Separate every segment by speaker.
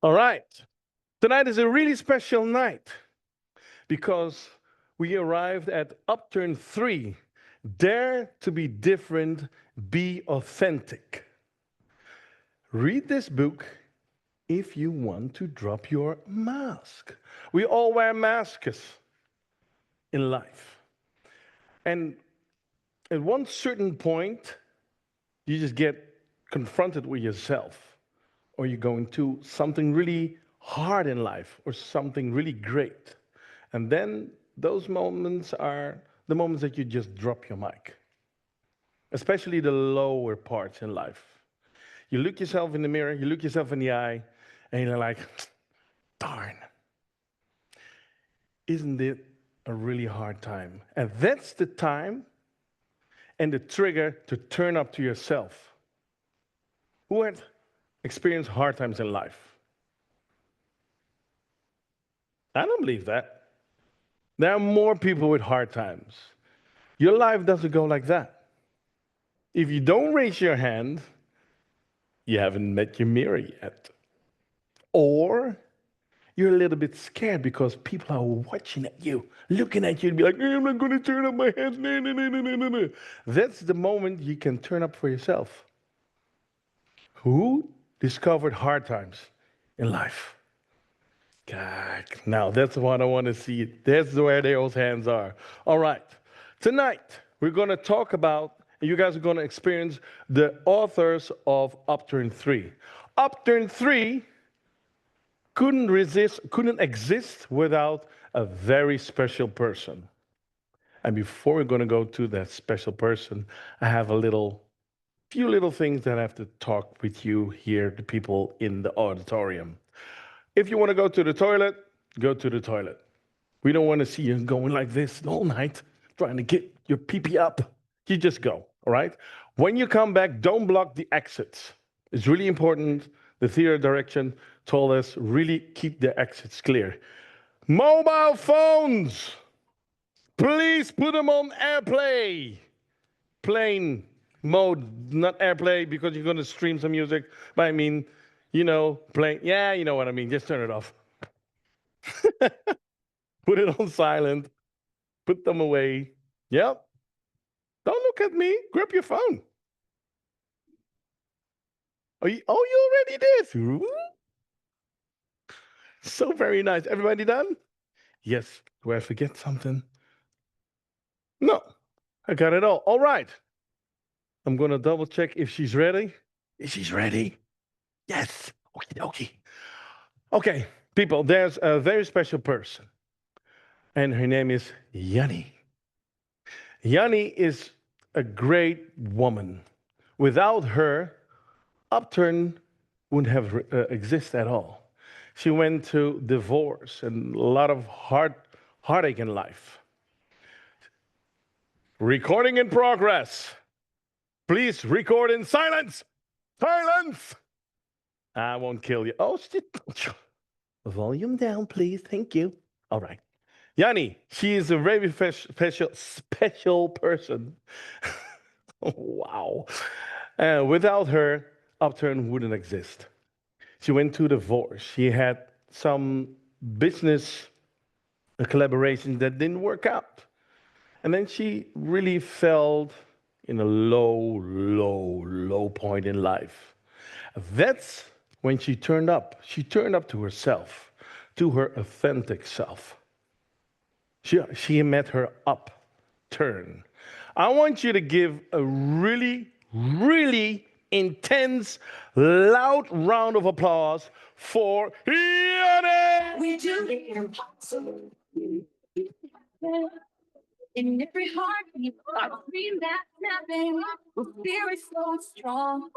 Speaker 1: All right. Tonight is a really special night because we arrived at Upturn 3. Dare to be different, be authentic. Read this book if you want to drop your mask. We all wear masks in life. And at one certain point, you just get confronted with yourself, or you're going to something really hard in life, or something really great. And then those moments are the moments that you just drop your mic, especially the lower parts in life. You look yourself in the mirror, you look yourself in the eye, and you're like, darn, isn't it a really hard time? And that's the time and the trigger to turn up to yourself. Who had experienced hard times in life? I don't believe that. There are more people with hard times. Your life doesn't go like that. If you don't raise your hand, you haven't met your mirror yet. Or you're a little bit scared because people are watching at you, looking at you, and be like, I'm not going to turn up my head. No, no, no, no, no, no, no. That's the moment you can turn up for yourself. Who discovered hard times in life? God, now that's what I want to see. That's where those hands are. All right. Tonight, we're going to talk about, you guys are going to experience the authors of Upturn 3. Upturn 3 couldn't exist without a very special person. And before we're going to go to that special person, I have few little things that I have to talk with you here, the people in the auditorium. If you want to go to the toilet, go to the toilet. We don't want to see you going like this all night, trying to get your pee-pee up. You just go, all right? When you come back, don't block the exits. It's really important. The theater direction told us really keep the exits clear. Mobile phones, please put them on airplay. Plane mode, not airplay because you're going to stream some music. But I mean, plane. Yeah, you know what I mean. Just turn it off. Put it on silent. Put them away. Yep. Don't look at me. Grab your phone. You already did. Ooh. So very nice. Everybody done? Yes. Do I forget something? No. I got it all. All right. I'm going to double check if she's ready. Is she ready? Yes. Okie dokie. Okay, people, there's a very special person. And her name is Jannie. Jannie is a great woman. Without her, Upturn wouldn't have exist at all. She went through divorce and a lot of heartache in life. Recording in progress. Please record in silence. Silence. I won't kill you. Oh, shit. Volume down, please. Thank you. All right. Jannie, she is a very special person. Wow. Without her, Upturn wouldn't exist. She went to divorce. She had some business collaboration that didn't work out. And then she really felt in a low point in life. That's when she turned up. She turned up to herself, to her authentic self. She met her upturn. I want you to give a really intense, loud round of applause for Jannie! We do the impossible. In every heartbeat, I dream that nothing. Fear is so strong,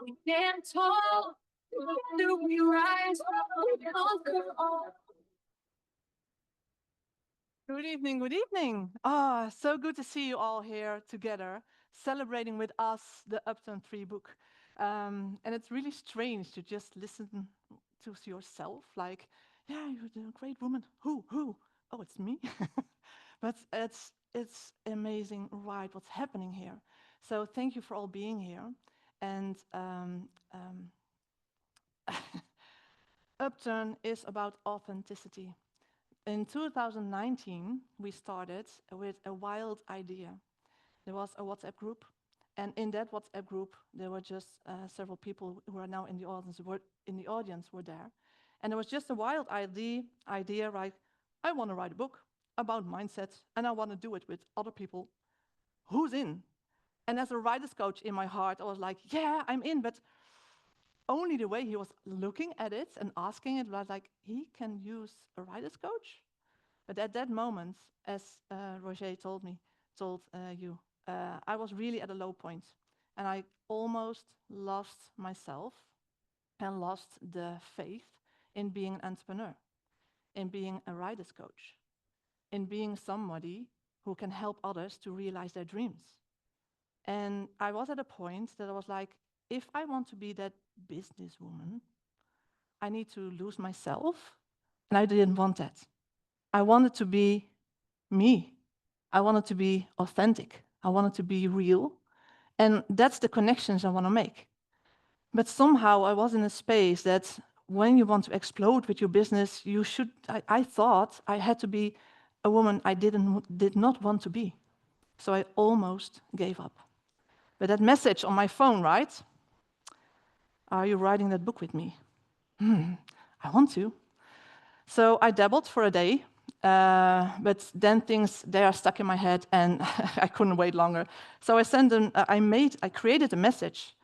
Speaker 1: we stand tall. Together we rise, we conquer all.
Speaker 2: Good evening, good evening. Ah, so good to see you all here together, celebrating with us the Upturn 3 book. And it's really strange to just listen to yourself, like, yeah, you're a great woman. Who? Oh, it's me. But it's amazing, right, what's happening here. So thank you for all being here. And Upturn is about authenticity. In 2019, we started with a wild idea. There was a WhatsApp group, and in that WhatsApp group, there were just several people who are now in the audience were there. And it was just a wild idea like, I want to write a book about mindset, and I want to do it with other people. Who's in? And as a writer's coach in my heart, I was like, yeah, I'm in, but only the way he was looking at it and asking it was like, he can use a writer's coach? But at that moment, as Roger told you, I was really at a low point, and I almost lost myself and lost the faith in being an entrepreneur, in being a writer's coach, in being somebody who can help others to realize their dreams. And I was at a point that I was like, if I want to be that businesswoman, I need to lose myself, and I didn't want that. I wanted to be me. I wanted to be authentic. I wanted to be real. And that's the connections I want to make. But somehow I was in a space that when you want to explode with your business, I thought I had to be a woman I did not want to be. So I almost gave up. But that message on my phone, right? Are you writing that book with me? I want to. So I dabbled for a day, but then they are stuck in my head, and I couldn't wait longer. So I created a message,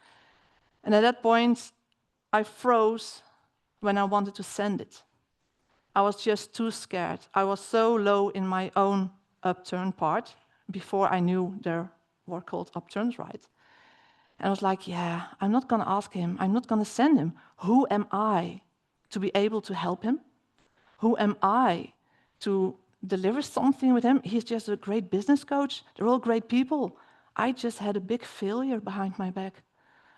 Speaker 2: and at that point, I froze when I wanted to send it. I was just too scared. I was so low in my own upturn part before I knew there were called upturns, right? And I was like, yeah, I'm not going to ask him. I'm not going to send him. Who am I to be able to help him? Who am I to deliver something with him? He's just a great business coach. They're all great people. I just had a big failure behind my back.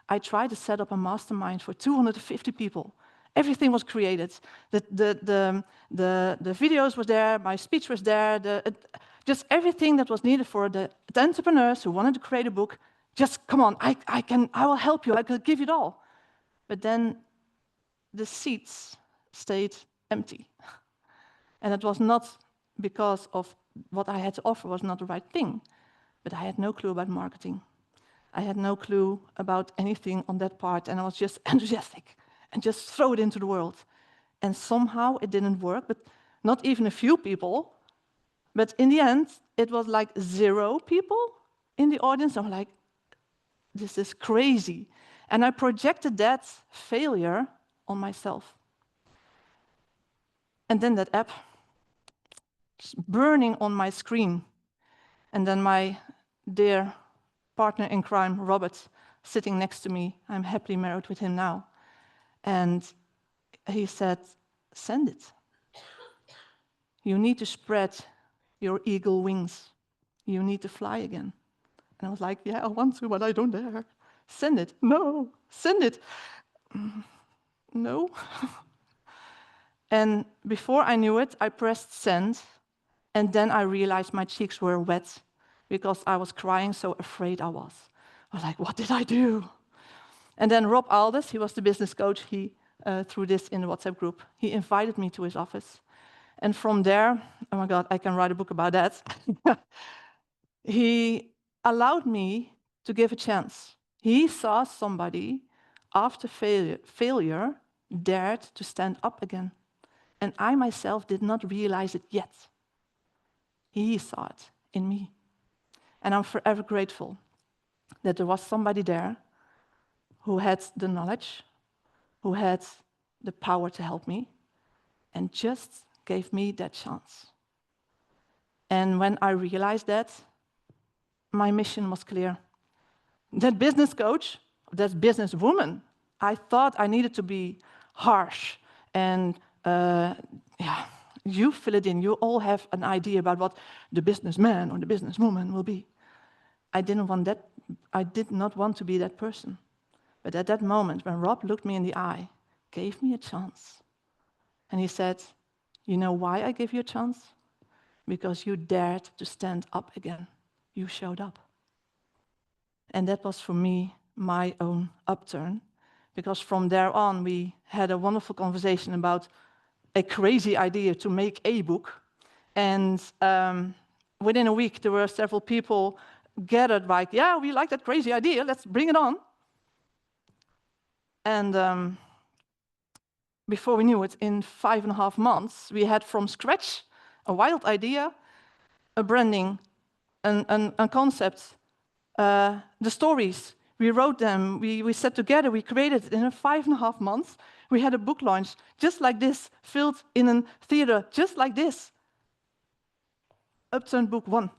Speaker 2: I tried to set up a mastermind for 250 people. Everything was created. The videos were there, my speech was there, just everything that was needed for the entrepreneurs who wanted to create a book. Just come on, I will help you, I could give you it all. But then the seats stayed empty. And it was not because of what I had to offer was not the right thing, but I had no clue about marketing. I had no clue about anything on that part, and I was just enthusiastic and just throw it into the world. And somehow it didn't work, but not even a few people. But in the end, it was like 0 people in the audience. I'm like, this is crazy. And I projected that failure on myself. And then that app burning on my screen. And then my dear partner in crime, Robert, sitting next to me. I'm happily married with him now. And he said, send it. You need to spread your eagle wings. You need to fly again. And I was like, yeah, I want to, but I don't dare. Send it. No, send it. No. And before I knew it, I pressed send. And then I realized my cheeks were wet because I was crying, so afraid I was. I was like, what did I do? And then Rob Alders, he was the business coach, he threw this in the WhatsApp group. He invited me to his office. And from there, oh my God, I can write a book about that. He allowed me to give a chance. He saw somebody after failure dared to stand up again. And I myself did not realize it yet. He saw it in me. And I'm forever grateful that there was somebody there who had the knowledge, who had the power to help me, and just gave me that chance. And when I realized that, my mission was clear. That business coach, that businesswoman, I thought I needed to be harsh and you fill it in. You all have an idea about what the businessman or the businesswoman will be. I didn't want that. I did not want to be that person. But at that moment, when Rob looked me in the eye, gave me a chance, and he said, you know why I gave you a chance? Because you dared to stand up again. You showed up. And that was for me my own upturn, because from there on we had a wonderful conversation about a crazy idea to make a book. And within a week, there were several people gathered like, yeah, we like that crazy idea, let's bring it on. And before we knew it, in 5.5 months, we had from scratch a wild idea, a branding, a concept, the stories. We wrote them, we sat together, we created it in a 5.5 months. We had a book launch just like this, filled in a theater just like this. Upturn Book 1.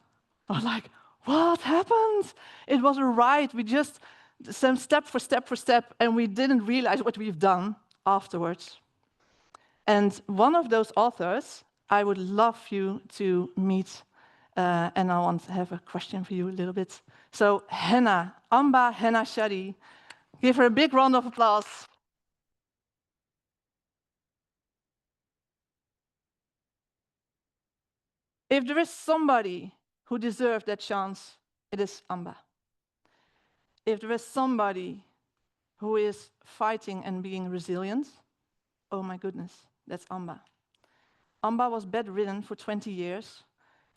Speaker 2: I was like, what happened? It was a ride. We just, some step for step for step, and we didn't realize what we've done afterwards. And one of those authors, I would love you to meet, and I want to have a question for you a little bit. So Henna, Amba Henna Shadi, give her a big round of applause. If there is somebody who deserves that chance, it is Amba. If there is somebody who is fighting and being resilient, oh my goodness, that's Amba. Amba was bedridden for 20 years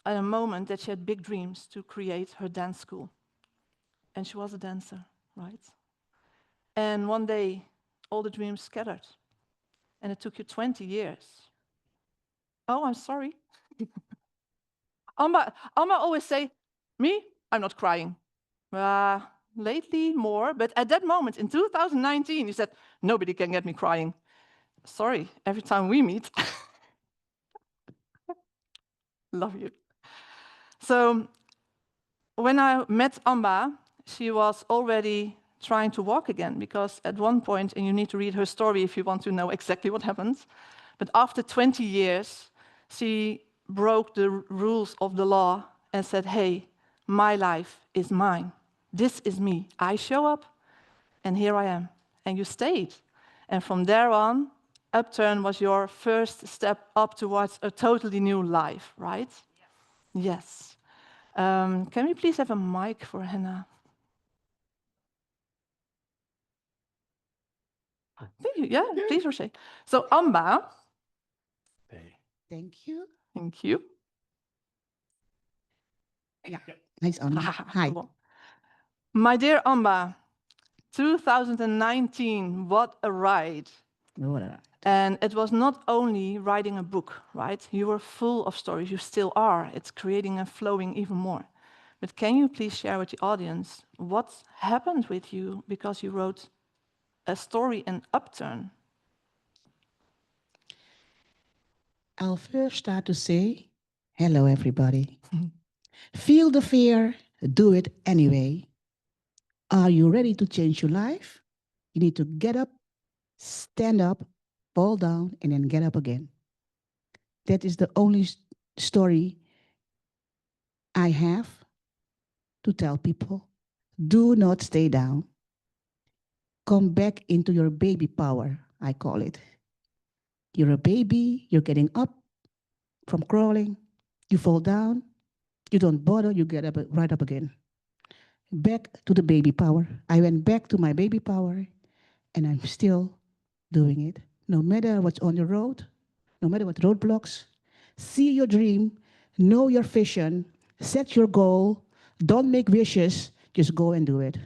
Speaker 2: at a moment that she had big dreams to create her dance school. And she was a dancer, right? And one day, all the dreams scattered. And it took you 20 years. Oh, I'm sorry. Amba always say, me, I'm not crying. Lately more, but at that moment in 2019, you said, nobody can get me crying. Sorry, every time we meet. Love you. So when I met Amba, she was already trying to walk again, because at one point, and you need to read her story if you want to know exactly what happened, but after 20 years, she broke the rules of the law and said, hey, my life is mine. This is me. I show up, and here I am. And you stayed. And from there on, Upturn was your first step up towards a totally new life, right? Yes. Can we please have a mic for Henna? Thank you. Yeah, please, Roger. So, Amba.
Speaker 3: Thank you.
Speaker 2: Thank you.
Speaker 3: Yeah, nice on. Hi.
Speaker 2: My dear Amba, 2019, what a ride.
Speaker 3: What a ride.
Speaker 2: And it was not only writing a book, right? You were full of stories, you still are. It's creating and flowing even more. But can you please share with the audience what happened with you because you wrote a story in Upturn?
Speaker 3: I'll first start to say, hello, everybody. Feel the fear, do it anyway. Are you ready to change your life? You need to get up, stand up, fall down, and then get up again. That is the only story I have to tell people. Do not stay down. Come back into your baby power, I call it. You're a baby, you're getting up from crawling, you fall down, you don't bother, you get up right up again. Back to the baby power. I went back to my baby power, and I'm still doing it. No matter what's on the road, no matter what roadblocks, see your dream, know your vision, set your goal, don't make wishes, just go and do it.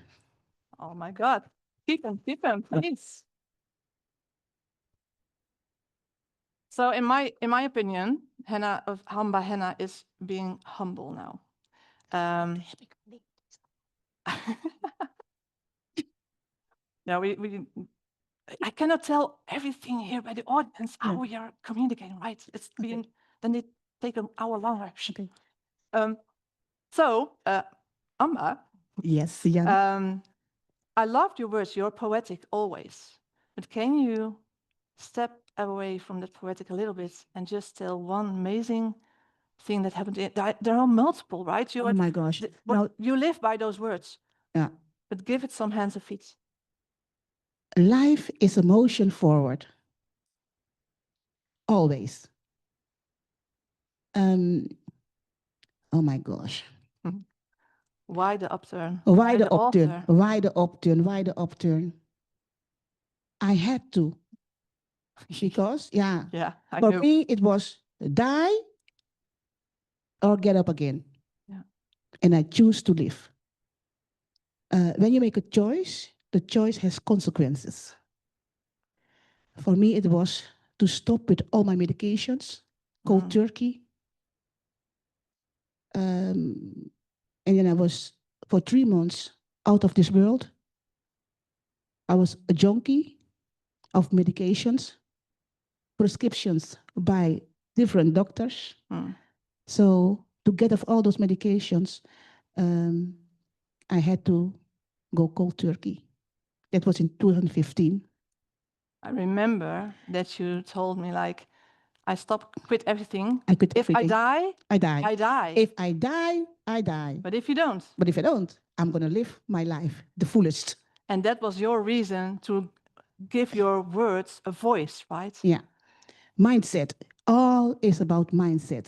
Speaker 2: Oh my God. Keep him, please. So in my opinion, Henna of Amba Henna is being humble now. Yeah, I cannot tell everything here by the audience how we are communicating, right? It's being then they take an hour longer.
Speaker 3: Okay.
Speaker 2: So Amba.
Speaker 3: Yes, Jannie.
Speaker 2: I loved your words. You're poetic always, but can you step away from that poetic a little bit and just tell one amazing thing that happened? There are multiple, right?
Speaker 3: Oh my gosh.
Speaker 2: Now, you live by those words.
Speaker 3: Yeah.
Speaker 2: But give it some hands and feet.
Speaker 3: Life is a motion forward. Always. Oh my gosh.
Speaker 2: Why the upturn?
Speaker 3: Why the upturn? Why the upturn? Why the upturn? I had to. Because, yeah,
Speaker 2: Yeah, I
Speaker 3: for
Speaker 2: know.
Speaker 3: me, it was die or get up again.
Speaker 2: Yeah.
Speaker 3: And I choose to live. When you make a choice, the choice has consequences. For me, it was to stop with all my medications, cold turkey. And then I was, for 3 months, out of this world. I was a junkie of medications, prescriptions by different doctors. So to get off all those medications, I had to go cold turkey. That was in 2015.
Speaker 2: I remember that you told me, like, I quit everything.
Speaker 3: I quit
Speaker 2: If
Speaker 3: everything.
Speaker 2: I die,
Speaker 3: I die.
Speaker 2: I die.
Speaker 3: If I die, I die.
Speaker 2: But if you don't.
Speaker 3: But if I don't, I'm going to live my life the fullest.
Speaker 2: And that was your reason to give your words a voice, right?
Speaker 3: Yeah. Mindset. All is about mindset.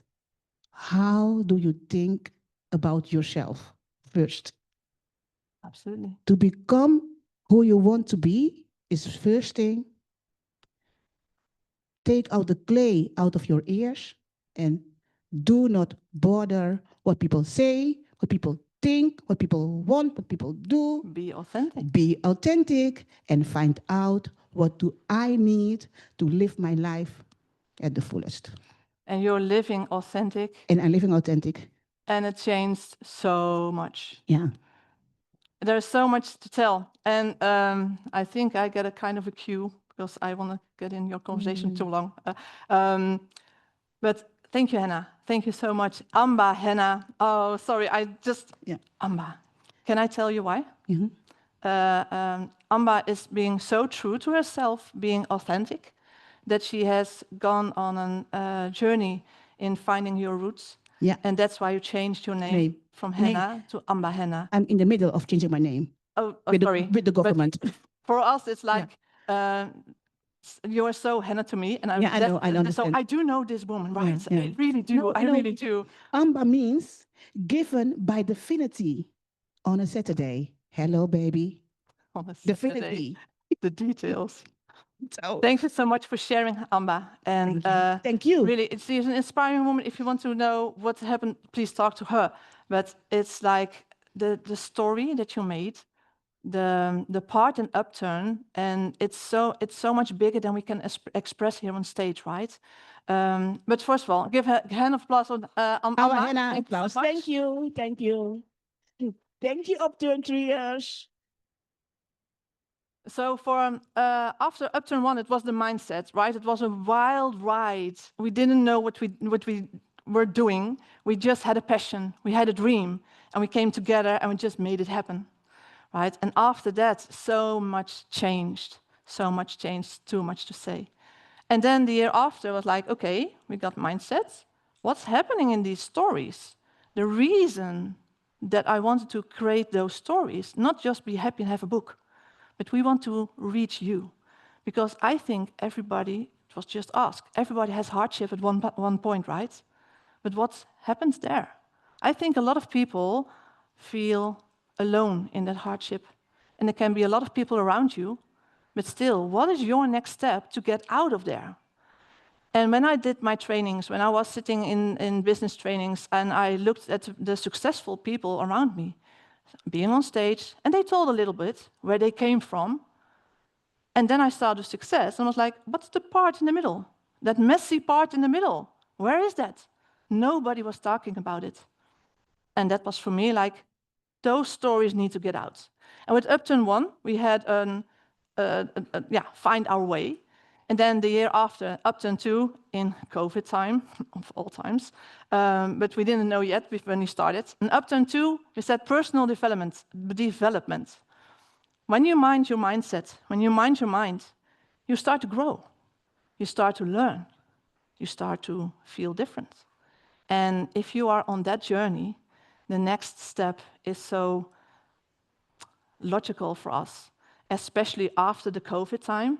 Speaker 3: How do you think about yourself first?
Speaker 2: Absolutely.
Speaker 3: To become who you want to be is first thing. Take out the clay out of your ears and do not bother what people say, what people think, what people want, what people do.
Speaker 2: Be authentic.
Speaker 3: Be authentic and find out what do I need to live my life at the fullest.
Speaker 2: And you're living authentic.
Speaker 3: And I'm living authentic.
Speaker 2: And it changed so much.
Speaker 3: Yeah.
Speaker 2: There's so much to tell. And I think I get a kind of a cue because I want to get in your conversation too long. But thank you, Hannah. Thank you so much. Amba, Hannah. Oh, sorry, Amba. Can I tell you why? Amba is being so true to herself, being authentic, that she has gone on a journey in finding your roots.
Speaker 3: Yeah.
Speaker 2: And that's why you changed your name from Hannah to Amba Hannah.
Speaker 3: I'm in the middle of changing my name.
Speaker 2: Sorry.
Speaker 3: With the government.
Speaker 2: But for us, it's like, you are so Hannah to me. And
Speaker 3: I know, I understand.
Speaker 2: So I do know this woman, right?
Speaker 3: Yeah.
Speaker 2: I really do.
Speaker 3: No,
Speaker 2: I really do.
Speaker 3: Amba means given by divinity on a Saturday. Hello, baby.
Speaker 2: On a Saturday.
Speaker 3: Divinity.
Speaker 2: The details.
Speaker 3: So,
Speaker 2: thank you so much for sharing, Amba. And
Speaker 3: thank you.
Speaker 2: Really, she's an inspiring woman. If you want to know what happened, please talk to her. But it's like the story that you made, the part in Upturn, and it's so much bigger than we can express here on stage, right? But first of all, give a hand of applause on Amba.
Speaker 3: Hannah, applause. Thank you, thank you. Thank you, Upturn 3 years.
Speaker 2: So for after Upturn 1, it was the mindset, right? It was a wild ride. We didn't know what we were doing. We just had a passion. We had a dream, and we came together and we just made it happen, right? And after that, so much changed. So much changed. Too much to say. And then the year after was like, okay, we got mindset. What's happening in these stories? The reason that I wanted to create those stories, not just be happy and have a book, but we want to reach you. Because I think everybody, it was just asked, everybody has hardship at one point, right? But what happens there? I think a lot of people feel alone in that hardship. And there can be a lot of people around you, but still, what is your next step to get out of there? And when I did my trainings, when I was sitting in business trainings, and I looked at the successful people around me, being on stage, and they told a little bit where they came from. And then I saw the success and was like, what's the part in the middle? That messy part in the middle, where is that? Nobody was talking about it. And that was for me like, those stories need to get out. And with Upturn 1, we had find our way. And then the year after, Upturn 2, in COVID time, of all times, but we didn't know yet when we started. And Upturn 2, we said personal development. When you mind your mindset, when you mind your mind, you start to grow. You start to learn. You start to feel different. And if you are on that journey, the next step is so logical for us, especially after the COVID time,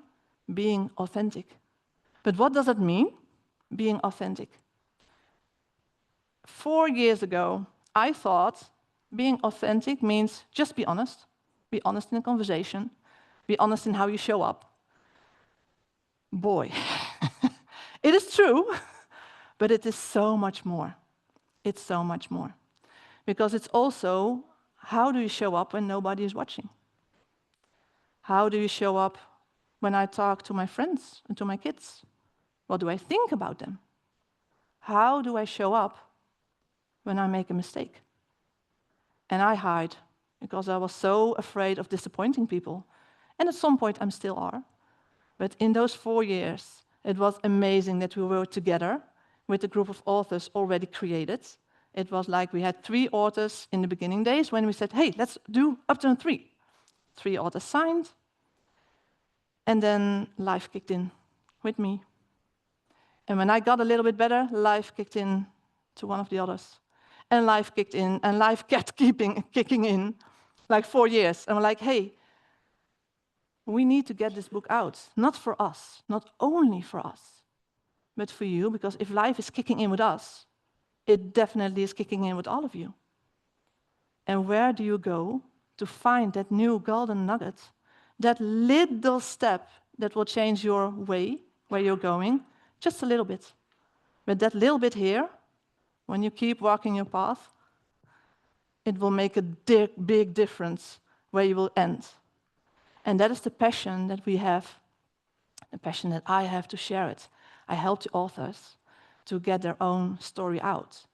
Speaker 2: being authentic. But what does it mean, being authentic? 4 years ago, I thought being authentic means just be honest in a conversation, be honest in how you show up, boy, it is true, but it is so much more. It's so much more. Because it's also, how do you show up when nobody is watching? How do you show up when I talk to my friends and to my kids? What do I think about them? How do I show up when I make a mistake? And I hide because I was so afraid of disappointing people. And at some point, I still are. But in those 4 years, it was amazing that we were together with a group of authors already created. It was like we had 3 authors in the beginning days when we said, hey, let's do UPTURN 3. 3 authors signed. And then life kicked in with me. And when I got a little bit better, life kicked in to one of the others. And life kicked in, and life kept kicking in, like 4 years. And we're like, hey, we need to get this book out, not for us, not only for us, but for you, because if life is kicking in with us, it definitely is kicking in with all of you. And where do you go to find that new golden nugget, that little step that will change your way, where you're going, just a little bit. But that little bit here, when you keep walking your path, it will make a big difference where you will end. And that is the passion that we have, the passion that I have to share it. I help the authors to get their own story out,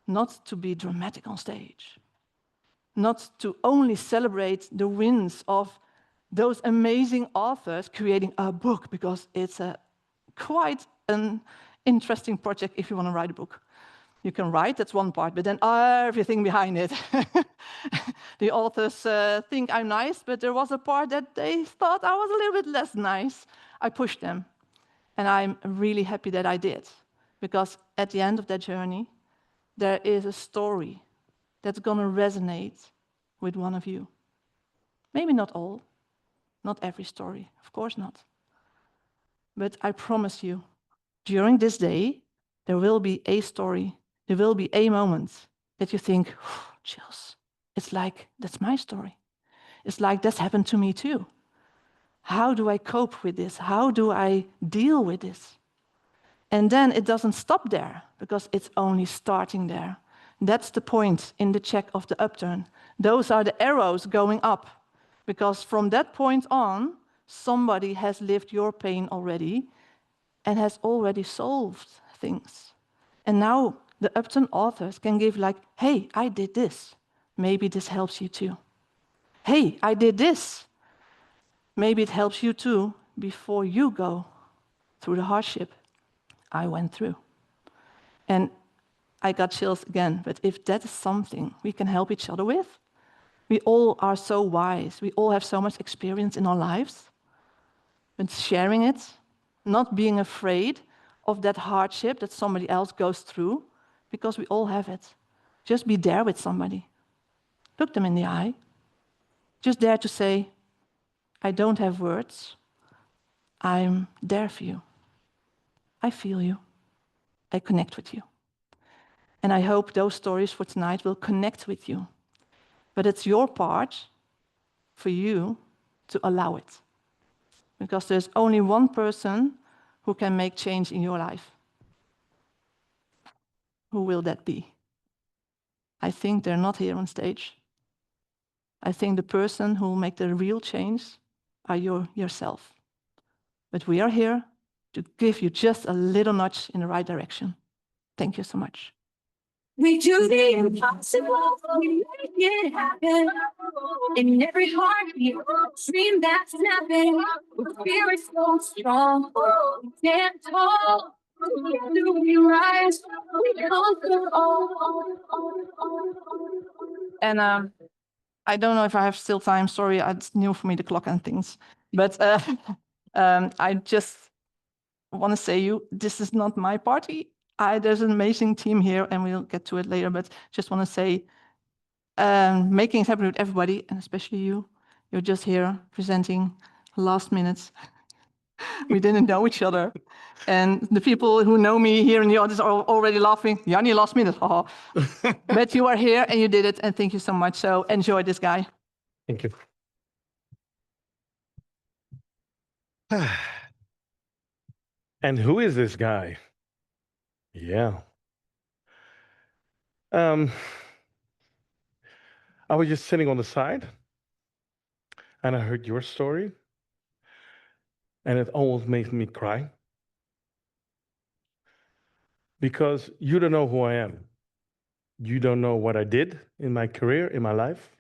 Speaker 2: not to be dramatic on stage, not to only celebrate the wins of those amazing authors creating a book, because it's quite an interesting project if you want to write a book. You can write, that's one part, but then everything behind it. The authors think I'm nice, but there was a part that they thought I was a little bit less nice. I pushed them, and I'm really happy that I did, because at the end of that journey, there is a story that's going to resonate with one of you. Maybe not all, not every story, of course not. But I promise you, during this day, there will be a story, there will be a moment that you think, chills. It's like, that's my story. It's like, that's happened to me too. How do I cope with this? How do I deal with this? And then it doesn't stop there, because it's only starting there. That's the point in the check of the upturn. Those are the arrows going up, because from that point on, somebody has lived your pain already and has already solved things. And now the upturn authors can give like, hey, I did this. Maybe this helps you too. Hey, I did this. Maybe it helps you too before you go through the hardship I went through. And I got chills again, but if that is something we can help each other with, we all are so wise, we all have so much experience in our lives, but sharing it, not being afraid of that hardship that somebody else goes through, because we all have it. Just be there with somebody. Look them in the eye. Just dare to say, I don't have words. I'm there for you. I feel you. I connect with you. And I hope those stories for tonight will connect with you. But it's your part for you to allow it. Because there's only one person who can make change in your life. Who will that be? I think they're not here on stage. I think the person who will make the real change are yourself. But we are here to give you just a little nudge in the right direction. Thank you so much.
Speaker 4: We do the impossible, we make it happen. In every heartbeat, dream that's snapping. With spirit so strong, we stand tall. Together we rise, we conquer all.
Speaker 2: And I don't know if I have still time. Sorry, it's new for me, the clock and things. But I just want to say this is not my party. There's an amazing team here, and we'll get to it later, but just want to say, making it happen with everybody, and especially you. You're just here presenting last minute. We didn't know each other. And the people who know me here in the audience are already laughing. Jannie, last minute, haha. But you are here and you did it, and thank you so much. So enjoy this guy.
Speaker 1: Thank you. And who is this guy? Yeah. I was just sitting on the side and I heard your story and it almost made me cry because you don't know who I am. You don't know what I did in my career, in my life.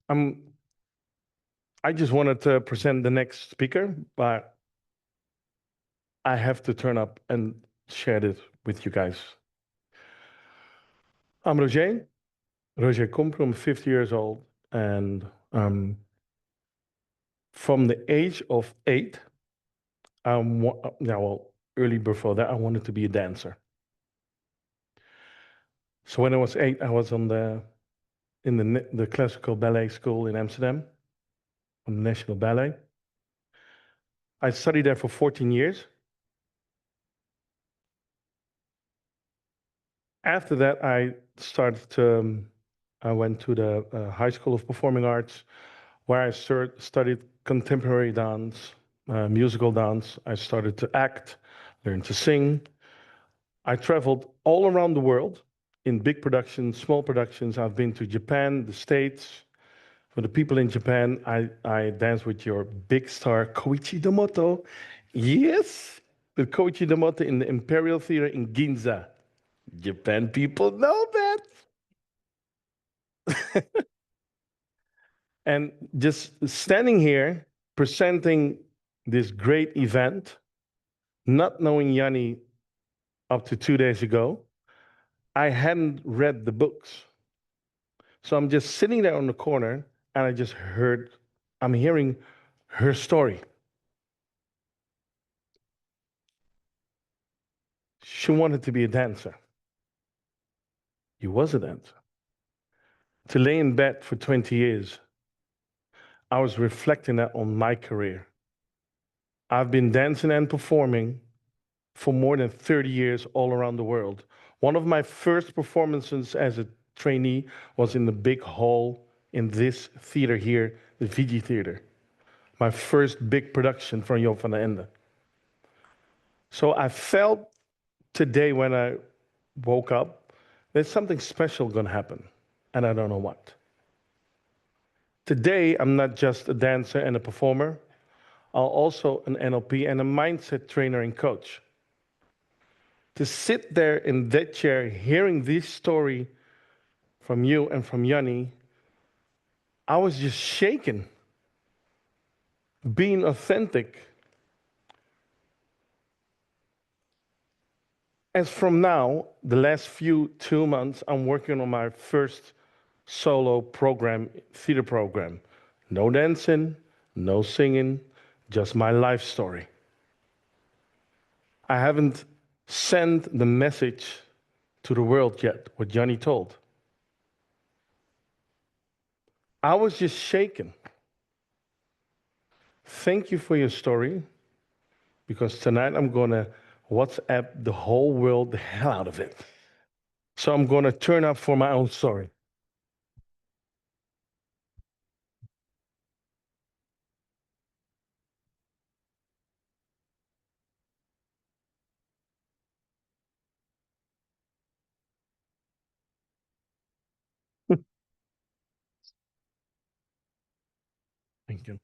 Speaker 1: I just wanted to present the next speaker, but I have to turn up and share this with you guys. I'm Roger. Roger Kompro. I'm 50 years old, and from the age of 8, early before that, I wanted to be a dancer. So when I was 8, I was in the classical ballet school in Amsterdam, on the National Ballet. I studied there for 14 years. After that, I went to the High School of Performing Arts, where I studied contemporary dance, musical dance. I started to act, learned to sing. I traveled all around the world in big productions, small productions. I've been to Japan, the States. For the people in Japan, I danced with your big star, Koichi Domoto. Yes, with Koichi Domoto in the Imperial Theater in Ginza. Japan people know that. And just standing here presenting this great event, not knowing Jannie up to 2 days ago, I hadn't read the books. So I'm just sitting there on the corner and I'm hearing her story. She wanted to be a dancer. You was a dancer. To lay in bed for 20 years, I was reflecting that on my career. I've been dancing and performing for more than 30 years all around the world. One of my first performances as a trainee was in the big hall in this theater here, the FIGI Theater. My first big production from Jo van der Ende. So I felt today when I woke up, there's something special gonna happen, and I don't know what. Today, I'm not just a dancer and a performer, I'm also an NLP and a mindset trainer and coach. To sit there in that chair, hearing this story from you and from Jannie, I was just shaken. Being authentic. As from now, the last 2 months, I'm working on my first solo program, theater program. No dancing, no singing, just my life story. I haven't sent the message to the world yet, what Jannie told. I was just shaken. Thank you for your story, because tonight I'm gonna WhatsApp the whole world the hell out of it. So I'm gonna turn up for my own story. Thank you.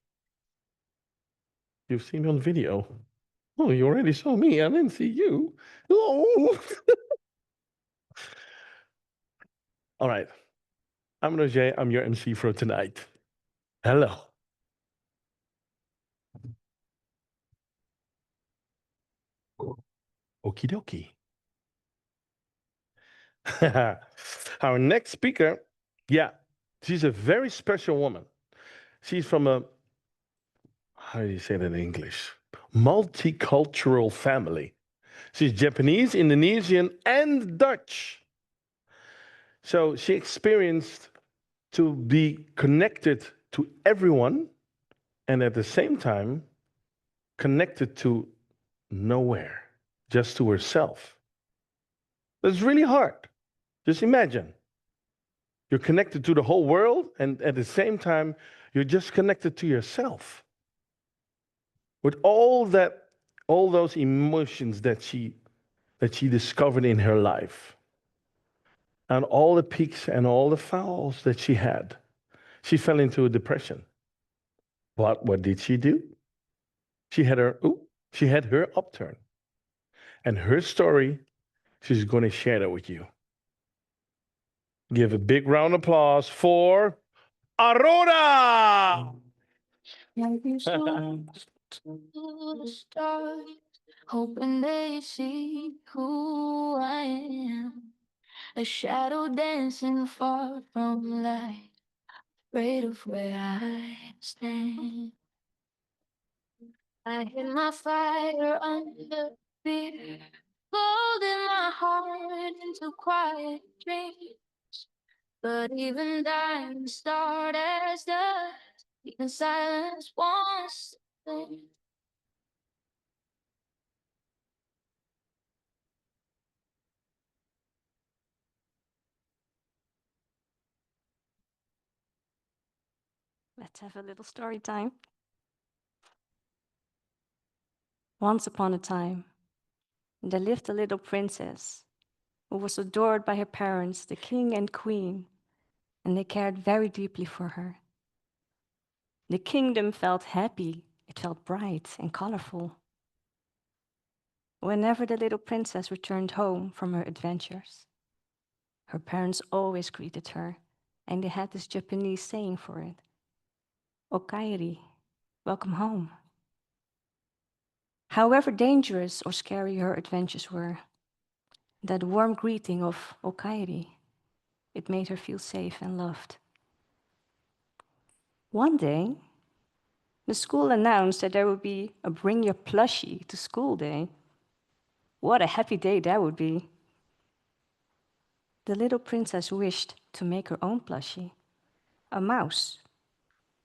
Speaker 1: You've seen me on video. Oh, you already saw me. I didn't see you. Oh. All right. I'm Roger. I'm your MC for tonight. Hello. Okie dokie. Our next speaker, yeah, she's a very special woman. She's from a, how do you say that in English? Multicultural family. She's Japanese, Indonesian, and Dutch. So she experienced to be connected to everyone and at the same time connected to nowhere, just to herself. That's really hard. Just imagine. You're connected to the whole world, and at the same time, you're just connected to yourself. With all that all those emotions that she discovered in her life, and all the peaks and all the falls that she had, she fell into a depression. But what did she do? She had her upturn. And her story, she's going to share that with you. Give a big round of applause for Aurora!
Speaker 4: Like you slow to the stars, hoping they see who I am. A shadow dancing far from light, afraid of where I stand. I hid my fire under fear, folding my heart into quiet dreams. But even dying start as dust, even silence wants to live.
Speaker 5: Let's have a little story time. Once upon a time, there lived a little princess who was adored by her parents, the king and queen, and they cared very deeply for her. The kingdom felt happy, it felt bright and colorful. Whenever the little princess returned home from her adventures, her parents always greeted her, and they had this Japanese saying for it: "Okaeri, welcome home." However dangerous or scary her adventures were, that warm greeting of Okaeri, it made her feel safe and loved. One day, the school announced that there would be a Bring Your Plushie to School Day. What a happy day that would be. The little princess wished to make her own plushie, a mouse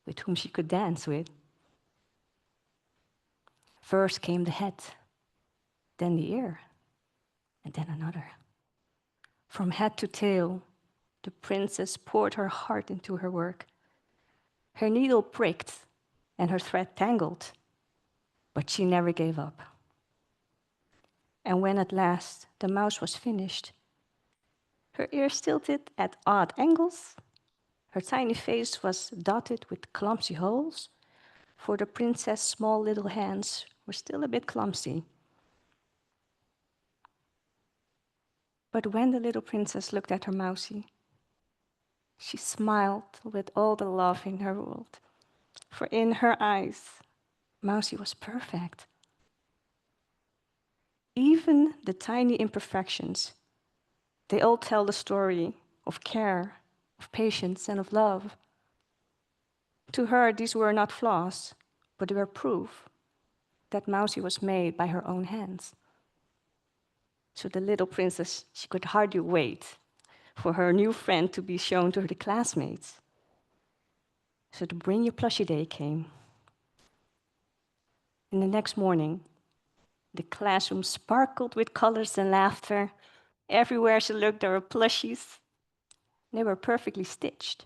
Speaker 5: with whom she could dance with. First came the head, then the ear, and then another. From head to tail, the princess poured her heart into her work. Her needle pricked and her thread tangled, but she never gave up. And when at last the mouse was finished, her ears tilted at odd angles, her tiny face was dotted with clumsy holes, for the princess' small little hands were still a bit clumsy. But when the little princess looked at her mousie, she smiled with all the love in her world, for in her eyes, Mousie was perfect. Even the tiny imperfections, they all tell the story of care, of patience, and of love. To her, these were not flaws, but they were proof that Mousie was made by her own hands. So the little princess, she could hardly wait for her new friend to be shown to her classmates. So the Bring Your Plushie Day came. And the next morning, the classroom sparkled with colors and laughter. Everywhere she looked, there were plushies. They were perfectly stitched,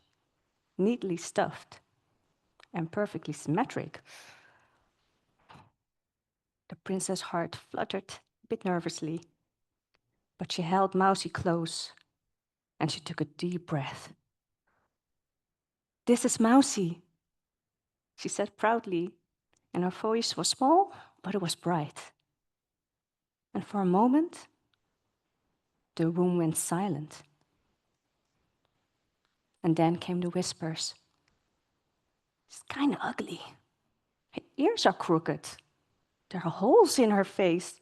Speaker 5: neatly stuffed, and perfectly symmetric. The princess' heart fluttered a bit nervously, but she held Mousie close, and she took a deep breath. "This is Mousie," she said proudly, and her voice was small, but it was bright. And for a moment, the room went silent. And then came the whispers. "She's kind of ugly. Her ears are crooked. There are holes in her face."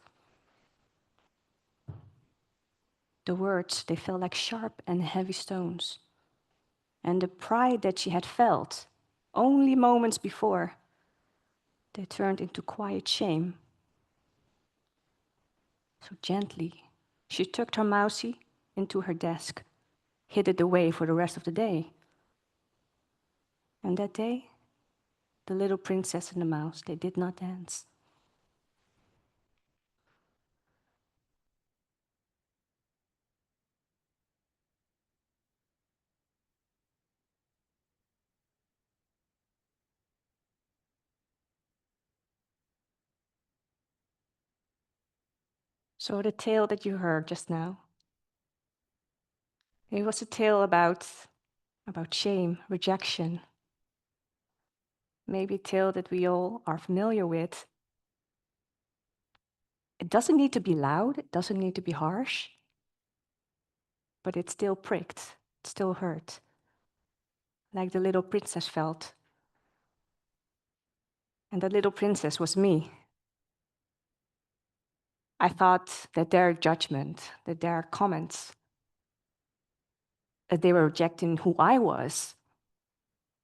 Speaker 5: The words, they fell like sharp and heavy stones. And the pride that she had felt only moments before, they turned into quiet shame. So gently, she tucked her Mousie into her desk, hid it away for the rest of the day. And that day, the little princess and the mouse, they did not dance. So the tale that you heard just now, it was a tale about shame, rejection, maybe a tale that we all are familiar with. It doesn't need to be loud, it doesn't need to be harsh, but it still pricked, it still hurt, like the little princess felt. And the little princess was me. I thought that their judgment, that their comments, that they were rejecting who I was,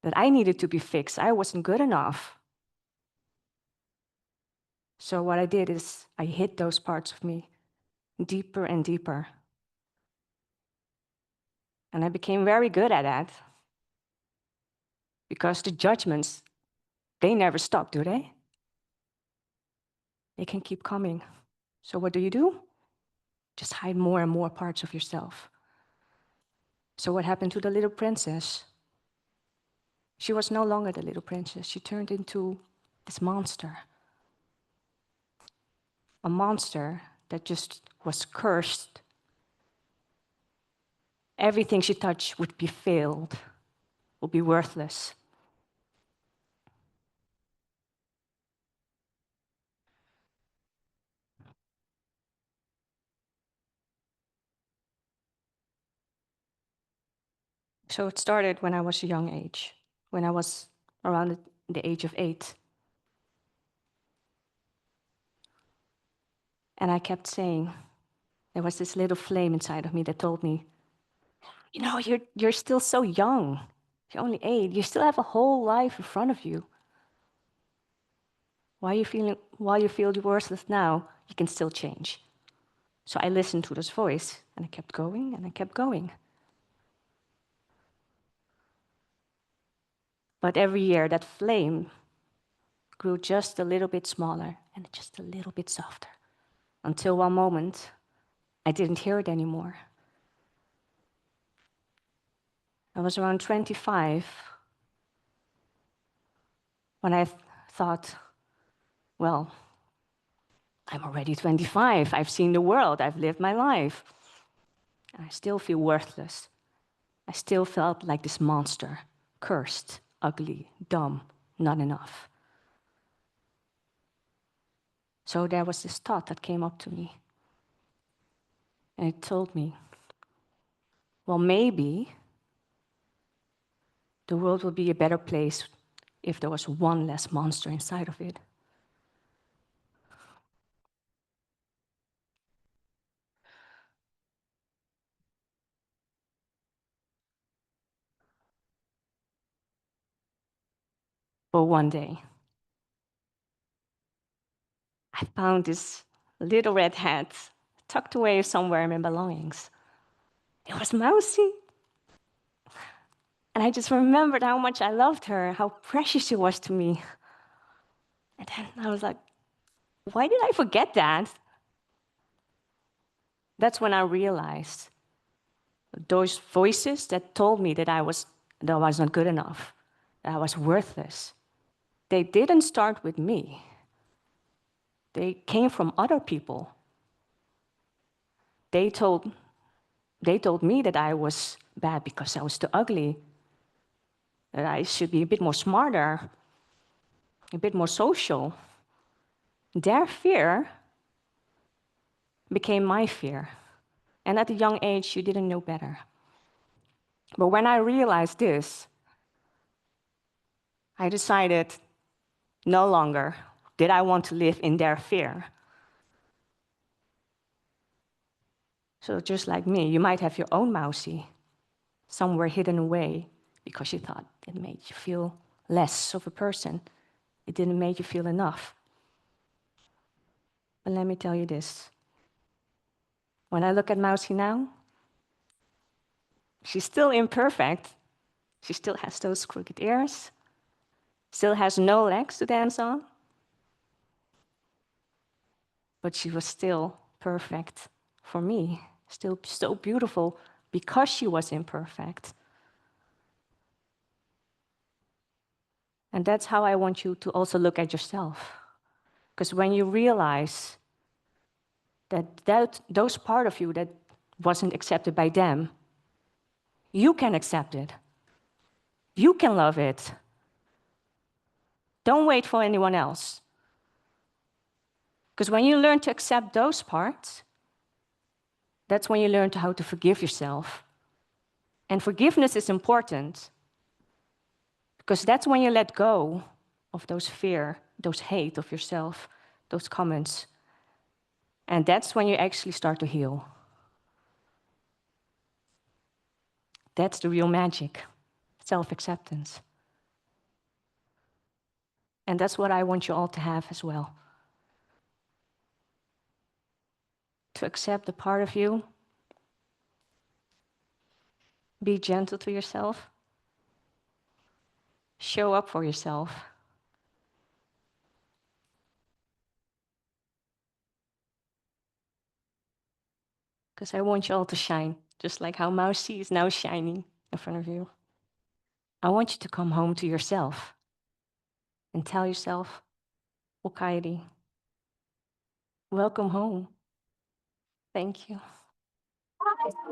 Speaker 5: that I needed to be fixed, I wasn't good enough. So what I did is I hid those parts of me deeper and deeper. And I became very good at that. Because the judgments, they never stop, do they? They can keep coming. So what do? Just hide more and more parts of yourself. So what happened to the little princess? She was no longer the little princess. She turned into this monster. A monster that just was cursed. Everything she touched would be failed, would be worthless. So it started when I was a young age, when I was around the age of 8. And I kept saying, there was this little flame inside of me that told me, you know, you're still so young. You're only 8. You still have a whole life in front of you. While you feel you're worthless now, you can still change. So I listened to this voice, and I kept going, and I kept going. But every year, that flame grew just a little bit smaller and just a little bit softer. Until one moment, I didn't hear it anymore. I was around 25 when I thought, well, I'm already 25. I've seen the world. I've lived my life. And I still feel worthless. I still felt like this monster, cursed, ugly, dumb, not enough. So there was this thought that came up to me. And it told me, well, maybe the world will be a better place if there was one less monster inside of it. But one day, I found this little red hat tucked away somewhere in my belongings. It was mousy. And I just remembered how much I loved her, how precious she was to me. And then I was like, why did I forget that? That's when I realized those voices that told me that I was not good enough, that I was worthless, they didn't start with me. They came from other people. They told me that I was bad because I was too ugly, that I should be a bit more smarter, a bit more social. Their fear became my fear. And at a young age, you didn't know better. But when I realized this, I decided no longer did I want to live in their fear. So just like me, you might have your own mousy somewhere hidden away because you thought it made you feel less of a person. It didn't make you feel enough. But let me tell you this. When I look at Mousy now, she's still imperfect. She still has those crooked ears, still has no legs to dance on. But she was still perfect for me, still so beautiful because she was imperfect. And that's how I want you to also look at yourself. Because when you realize that those part of you that wasn't accepted by them, you can accept it. You can love it. Don't wait for anyone else. Because when you learn to accept those parts, that's when you learn how to forgive yourself. And forgiveness is important, because that's when you let go of those fear, those hate of yourself, those comments. And that's when you actually start to heal. That's the real magic, self-acceptance. And that's what I want you all to have as well. To accept the part of you, be gentle to yourself, show up for yourself. Because I want you all to shine, just like how Mousy is now shining in front of you. I want you to come home to yourself and tell yourself, Okairi, welcome home. Thank you.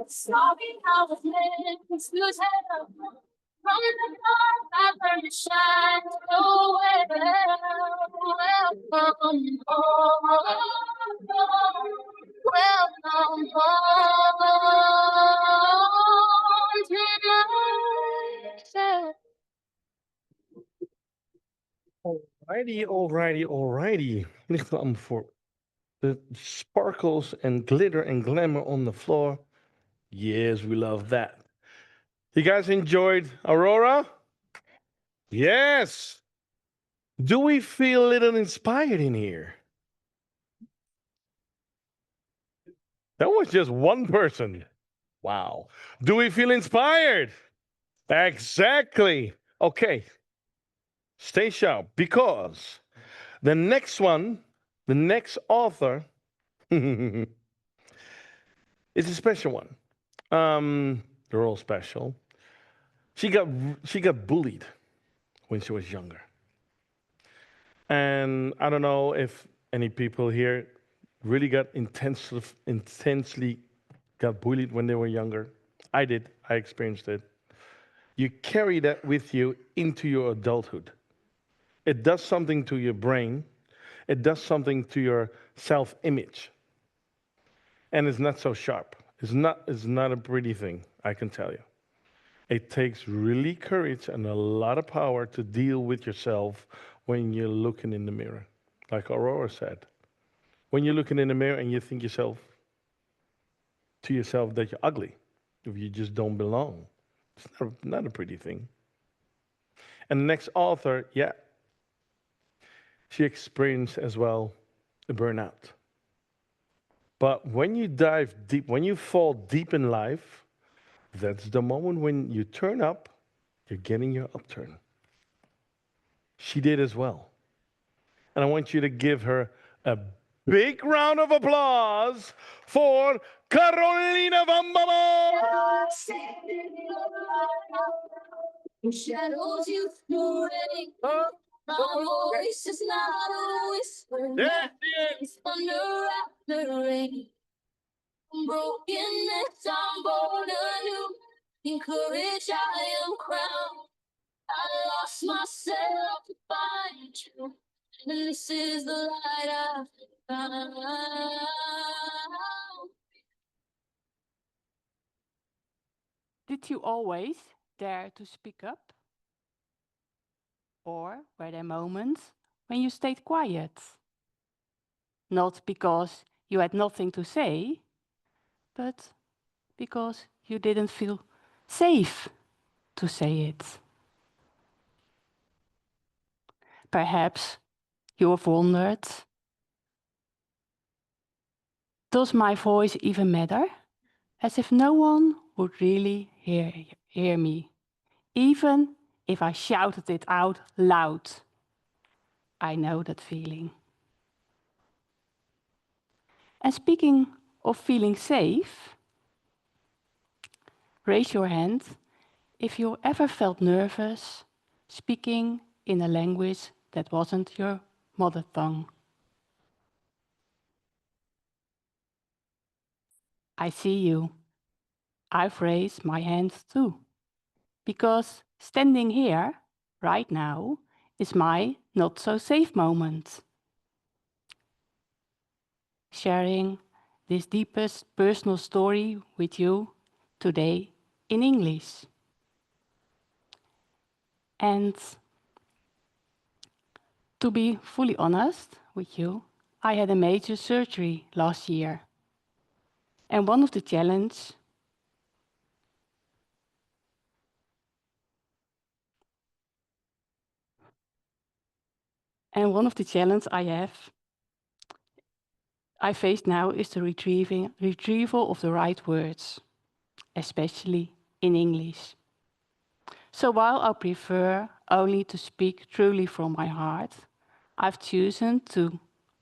Speaker 4: Sorry, I was meant to tell. From the dark, I learned to shine so well. Welcome home. Welcome home tonight.
Speaker 1: Alrighty. Ligt er allemaal voor. The sparkles and glitter and glamour on the floor. Yes, we love that. You guys enjoyed Aurora? Yes. Do we feel a little inspired in here? That was just one person. Wow. Do we feel inspired? Exactly. Okay. Stay sharp, because the next one, the next author, is a special one. They're all special. She got bullied when she was younger. And I don't know if any people here really got intensely got bullied when they were younger. I did. I experienced it. You carry that with you into your adulthood. It does something to your brain. It does something to your self-image. And it's not so sharp. It's not a pretty thing, I can tell you. It takes really courage and a lot of power to deal with yourself when you're looking in the mirror. Like Aurora said. When you're looking in the mirror and you think to yourself that you're ugly, if you just don't belong. It's not a pretty thing. And the next author, yeah, she experienced as well a burnout. But when you dive deep, when you fall deep in life, that's the moment when you turn up, you're getting your upturn. She did as well. And I want you to give her a big round of applause for Kathryne van Meer.
Speaker 4: Shadows you floating. My voice is not a whisper. It's thunder after rain. Brokenness, I'm born anew. In courage, I am crowned. I lost myself to find you. And this is the light I found.
Speaker 2: Did you always dare to speak up? Or were there moments when you stayed quiet? Not because you had nothing to say, but because you didn't feel safe to say it. Perhaps you have wondered, does my voice even matter? As if no one would really hear me, even if I shouted it out loud. I know that feeling. And speaking of feeling safe, raise your hand if you ever felt nervous speaking in a language that wasn't your mother tongue.
Speaker 6: I see you. I've raised my hand too, because standing here right now is my not so safe moment. Sharing this deepest personal story with you today in English. And to be fully honest with you, I had a major surgery last year. And one of the challenges I face now is the retrieval of the right words, especially in English. So while I prefer only to speak truly from my heart, I've chosen to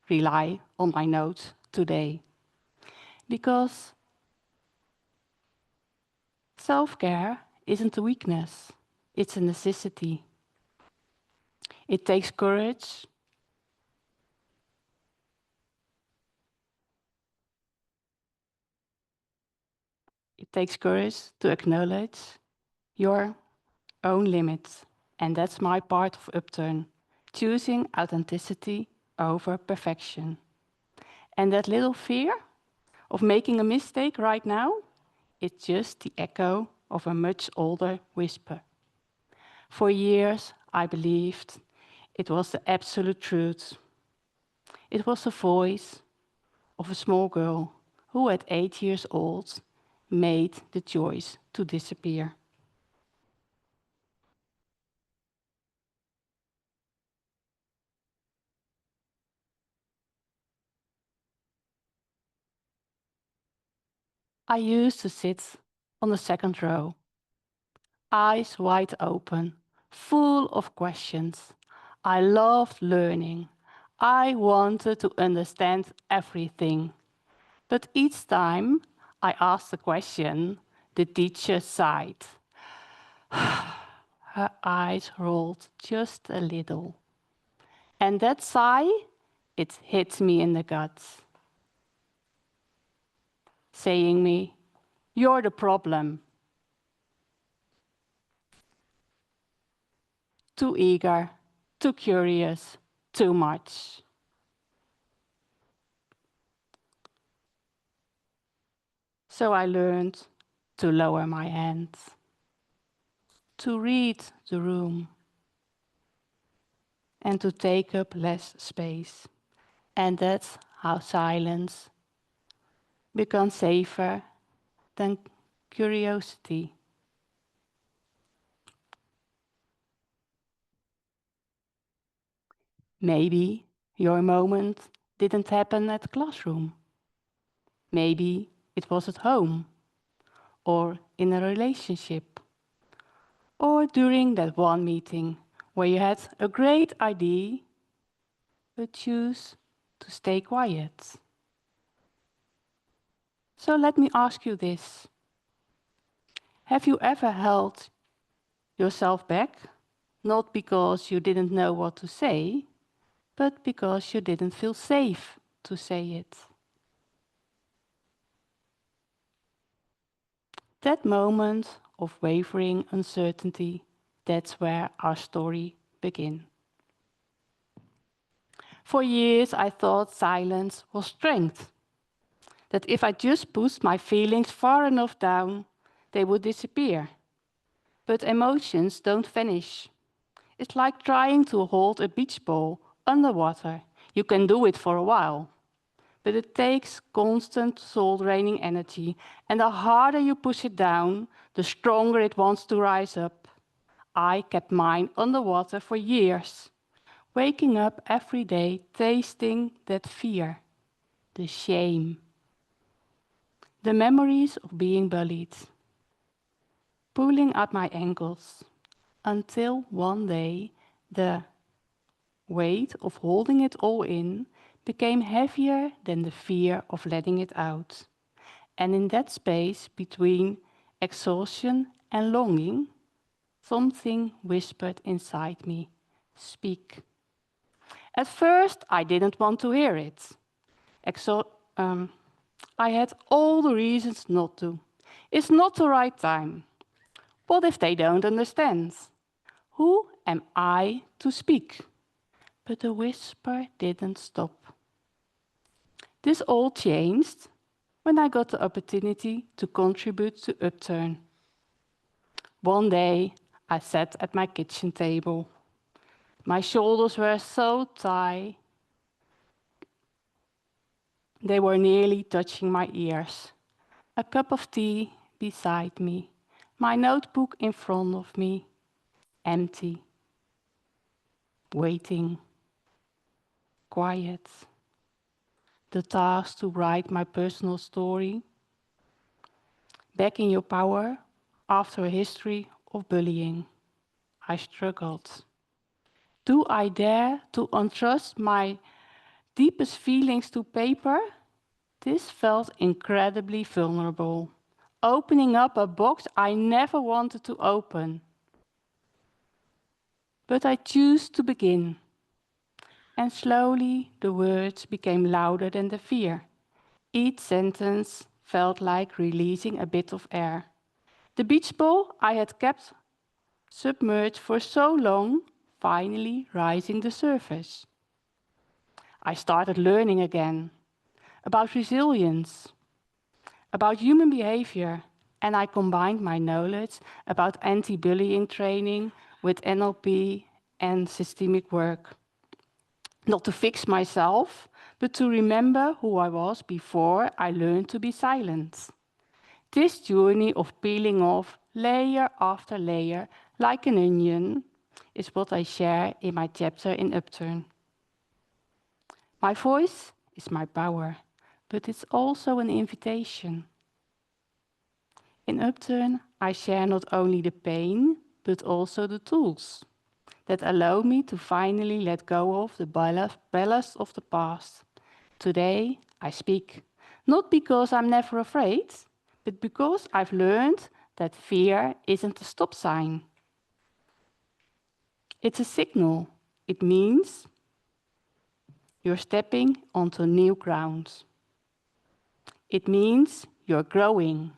Speaker 6: rely on my notes today. Because self-care isn't a weakness, it's a necessity. It takes courage. It takes courage to acknowledge your own limits. And that's my part of Upturn, choosing authenticity over perfection. And that little fear of making a mistake right now, it's just the echo of a much older whisper. For years, I believed it was the absolute truth. It was the voice of a small girl who at 8 years old made the choice to disappear. I used to sit on the second row, eyes wide open, full of questions. I loved learning. I wanted to understand everything. But each time I asked a question, the teacher sighed. Her eyes rolled just a little. And that sigh, it hit me in the guts, saying me, "You're the problem." Too eager, too curious, too much. So I learned to lower my hands, to read the room, and to take up less space. And that's how silence becomes safer than curiosity. Maybe your moment didn't happen at the classroom. Maybe it was at home, or in a relationship, or during that one meeting where you had a great idea, but choose to stay quiet. So let me ask you this. Have you ever held yourself back, not because you didn't know what to say, but because you didn't feel safe to say it? That moment of wavering uncertainty, that's where our story begins. For years, I thought silence was strength. That if I just pushed my feelings far enough down, they would disappear. But emotions don't vanish. It's like trying to hold a beach ball underwater. You can do it for a while, but it takes constant soul-draining energy, and the harder you push it down, the stronger it wants to rise up. I kept mine underwater for years, waking up every day tasting that fear, the shame, the memories of being bullied, pulling at my ankles, until one day the weight of holding it all in became heavier than the fear of letting it out. And in that space between exhaustion and longing, something whispered inside me, "Speak." At first, I didn't want to hear it. I had all the reasons not to. It's not the right time. What if they don't understand? Who am I to speak? But the whisper didn't stop. This all changed when I got the opportunity to contribute to UPTURN. One day, I sat at my kitchen table. My shoulders were so tight, they were nearly touching my ears. A cup of tea beside me, my notebook in front of me, empty, waiting, quiet. The task to write my personal story. Back in your power, after a history of bullying, I struggled. Do I dare to entrust my deepest feelings to paper? This felt incredibly vulnerable, opening up a box I never wanted to open. But I chose to begin, and slowly the words became louder than the fear. Each sentence felt like releasing a bit of air. The beach ball I had kept submerged for so long, finally rising the surface. I started learning again about resilience, about human behavior, and I combined my knowledge about anti-bullying training with NLP and systemic work. Not to fix myself, but to remember who I was before I learned to be silent. This journey of peeling off layer after layer, like an onion, is what I share in my chapter in UPTURN. My voice is my power, but it's also an invitation. In UPTURN, I share not only the pain, but also the tools that allow me to finally let go of the ballast of the past. Today, I speak, not because I'm never afraid, but because I've learned that fear isn't a stop sign. It's a signal. It means you're stepping onto new ground. It means you're growing.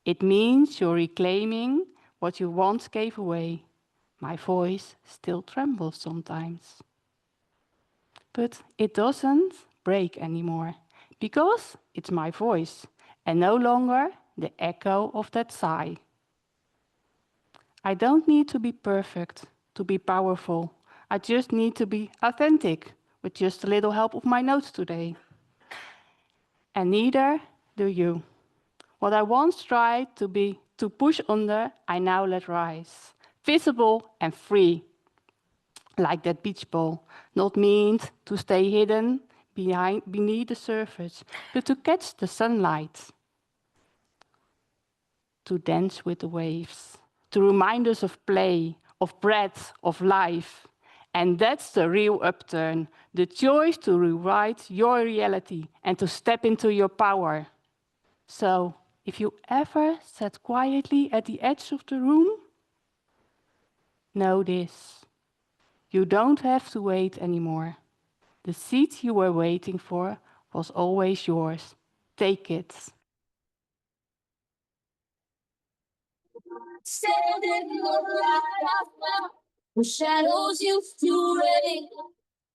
Speaker 6: It means you're reclaiming what you once gave away. My voice still trembles sometimes. But it doesn't break anymore, because it's my voice and no longer the echo of that sigh. I don't need to be perfect to be powerful. I just need to be authentic, with just a little help of my notes today. And neither do you. What I once tried to push under, I now let rise. Visible and free, like that beach ball, not meant to stay hidden beneath the surface, but to catch the sunlight, to dance with the waves, to remind us of play, of breath, of life. And that's the real upturn, the choice to rewrite your reality and to step into your power. So, if you ever sat quietly at the edge of the room, know this. You don't have to wait anymore. The seat you were waiting for was always yours. Take it.
Speaker 4: Standing in the light I found, the shadows used to reign.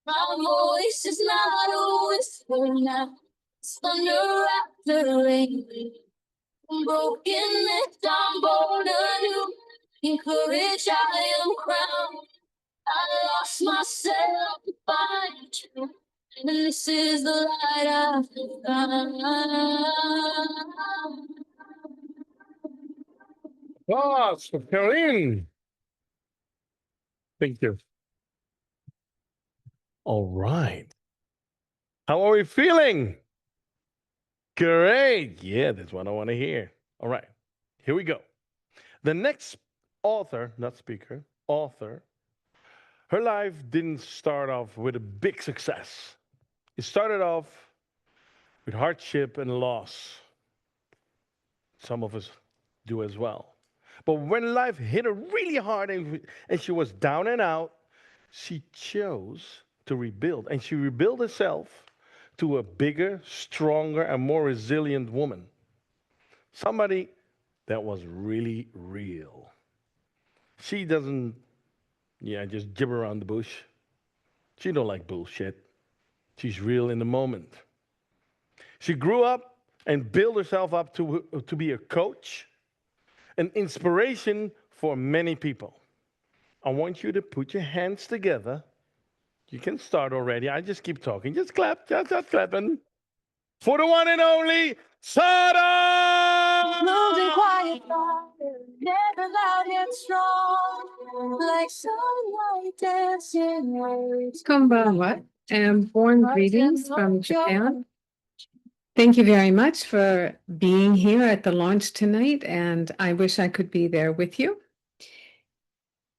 Speaker 4: My voice is not a whisper now, it's thunder after rain. Broken and I'm born anew, in courage I am crowned. I lost myself to find you, and this is the light I found.
Speaker 1: Applause for Kathryne. Thank you. All right. How are we feeling? Great. Yeah, that's what I want to hear. All right. Here we go. The next author, not speaker, author, her life didn't start off with a big success. It started off with hardship and loss. Some of us do as well. But when life hit her really hard and she was down and out, she chose to rebuild. And she rebuilt herself to a bigger, stronger, and more resilient woman. Somebody that was really real. She doesn't, just gibber around the bush. She don't like bullshit. She's real in the moment. She grew up and built herself up to be a coach, an inspiration for many people. I want you to put your hands together. You can start already. I just keep talking. Just clap. Just start clapping. For the one and only Tzara!
Speaker 4: Moving quiet, never loud yet strong, like sunlight dancing waves.
Speaker 7: Konbanwa and warm greetings from Japan. Thank you very much for being here at the launch tonight, and I wish I could be there with you.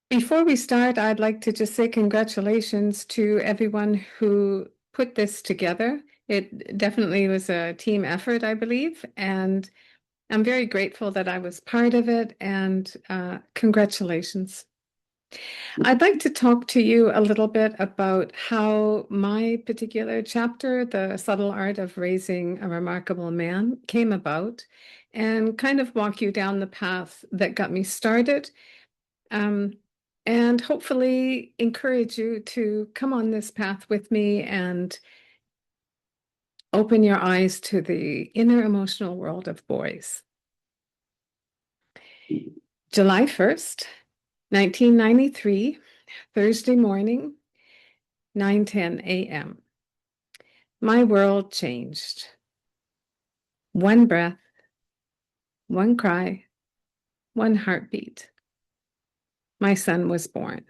Speaker 7: Before we start, I'd like to just say congratulations to everyone who put this together. It definitely was a team effort, I believe, and I'm very grateful that I was part of it, and congratulations. I'd like to talk to you a little bit about how my particular chapter, The Subtle Art of Raising a Remarkable Man, came about, and kind of walk you down the path that got me started, and hopefully encourage you to come on this path with me and open your eyes to the inner emotional world of boys. July 1st, 1993, Thursday morning, 9:10 a.m. My world changed. One breath, one cry, one heartbeat. My son was born.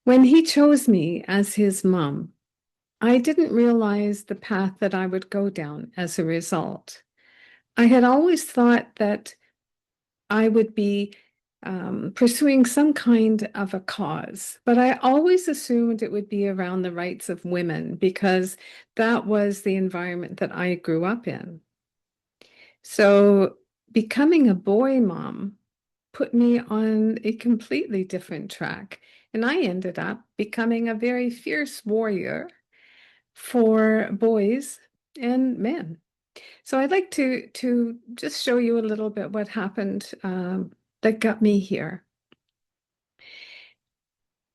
Speaker 7: When he chose me as his mom, I didn't realize the path that I would go down as a result. I had always thought that I would be pursuing some kind of a cause, but I always assumed it would be around the rights of women because that was the environment that I grew up in. So becoming a boy mom put me on a completely different track, and I ended up becoming a very fierce warrior for boys and men. So I'd like to just show you a little bit what happened that got me here.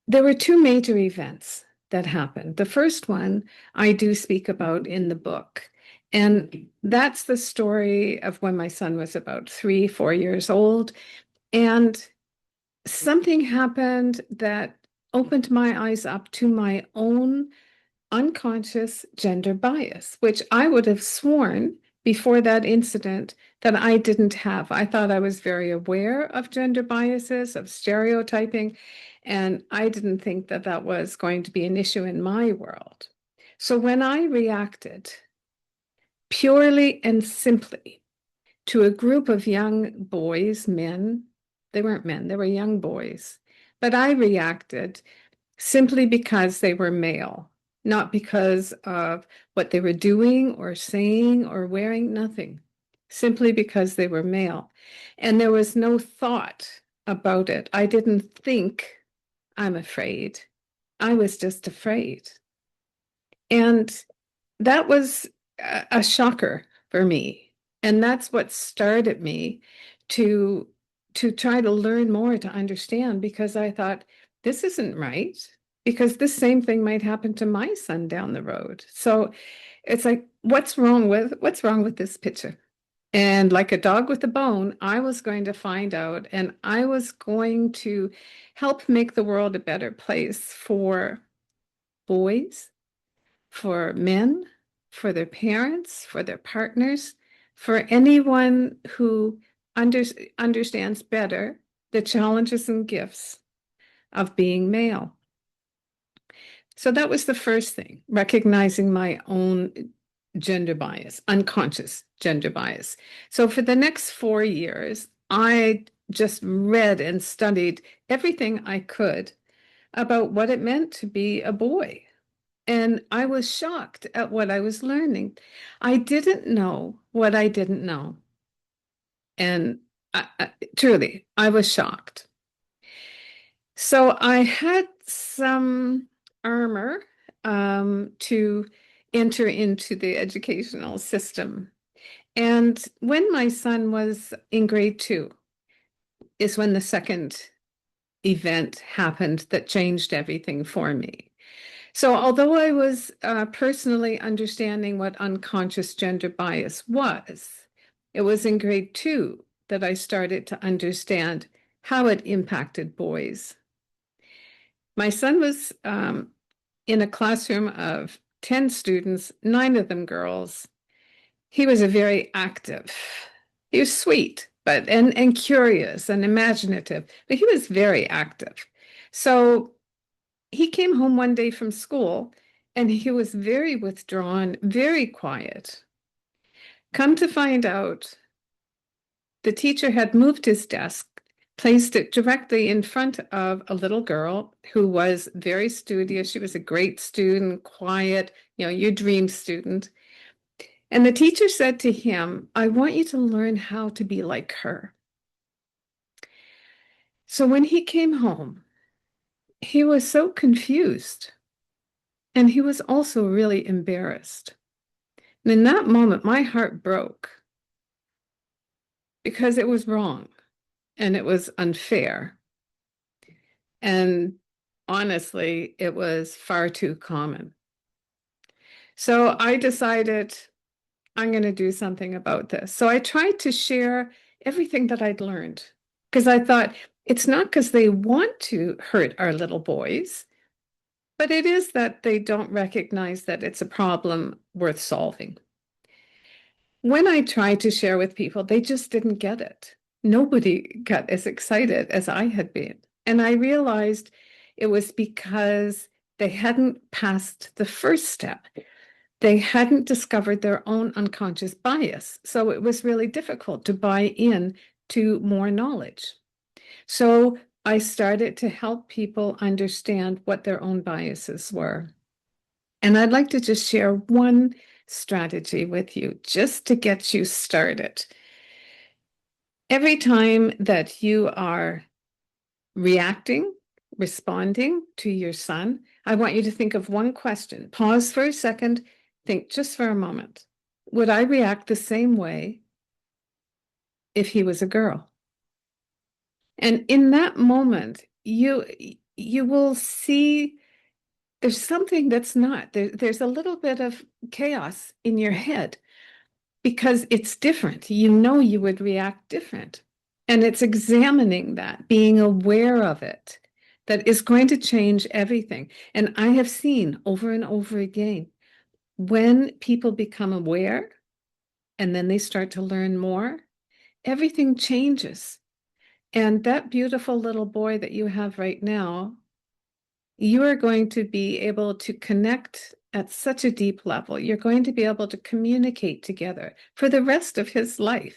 Speaker 7: There were two major events that happened. The first one I do speak about in the book, and that's the story of when my son was about 3-4 years old, and something happened that opened my eyes up to my own unconscious gender bias, which I would have sworn before that incident that I didn't have. I thought I was very aware of gender biases, of stereotyping, and I didn't think that that was going to be an issue in my world. So when I reacted purely and simply to a group of young boys, men, they weren't men, they were young boys, but I reacted simply because they were male, not because of what they were doing or saying or wearing, nothing, simply because they were male. And there was no thought about it. I didn't think, I'm afraid. I was just afraid. And that was a shocker for me. And that's what started me to try to learn more, to understand, because I thought, this isn't right, because this same thing might happen to my son down the road. So it's like, what's wrong with this picture? And like a dog with a bone, I was going to find out, and I was going to help make the world a better place for boys, for men, for their parents, for their partners, for anyone who understands better the challenges and gifts of being male. So that was the first thing, recognizing my own gender bias, unconscious gender bias. So for the next 4 years, I just read and studied everything I could about what it meant to be a boy. And I was shocked at what I was learning. I didn't know what I didn't know. And truly, I was shocked. So I had some armor to enter into the educational system. And when my son was in grade 2 is when the second event happened that changed everything for me. So although I was personally understanding what unconscious gender bias was, it was in grade 2 that I started to understand how it impacted boys. My son was in a classroom of 10 students, 9 of them girls. He was a very active, he was sweet, but and curious and imaginative, but he was very active. So he came home one day from school and he was very withdrawn, very quiet. Come to find out, the teacher had moved his desk, placed it directly in front of a little girl who was very studious. She was a great student, quiet, your dream student. And the teacher said to him, I want you to learn how to be like her. So when he came home, he was so confused. And he was also really embarrassed. And in that moment, my heart broke because it was wrong and it was unfair. And honestly, it was far too common. So I decided I'm going to do something about this. So I tried to share everything that I'd learned because I thought it's not because they want to hurt our little boys, but it is that they don't recognize that it's a problem worth solving. When I tried to share with people, they just didn't get it. Nobody got as excited as I had been. And I realized it was because they hadn't passed the first step. They hadn't discovered their own unconscious bias. So it was really difficult to buy in to more knowledge. So I started to help people understand what their own biases were. And I'd like to just share one strategy with you just to get you started. Every time that you are reacting, responding to your son, I want you to think of one question. Pause for a second, think just for a moment. Would I react the same way if he was a girl? And in that moment, you will see there's something that's not. There's a little bit of chaos in your head because it's different. You would react different. And it's examining that, being aware of it, that is going to change everything. And I have seen over and over again, when people become aware and then they start to learn more, everything changes. And that beautiful little boy that you have right now, you are going to be able to connect at such a deep level. You're going to be able to communicate together for the rest of his life.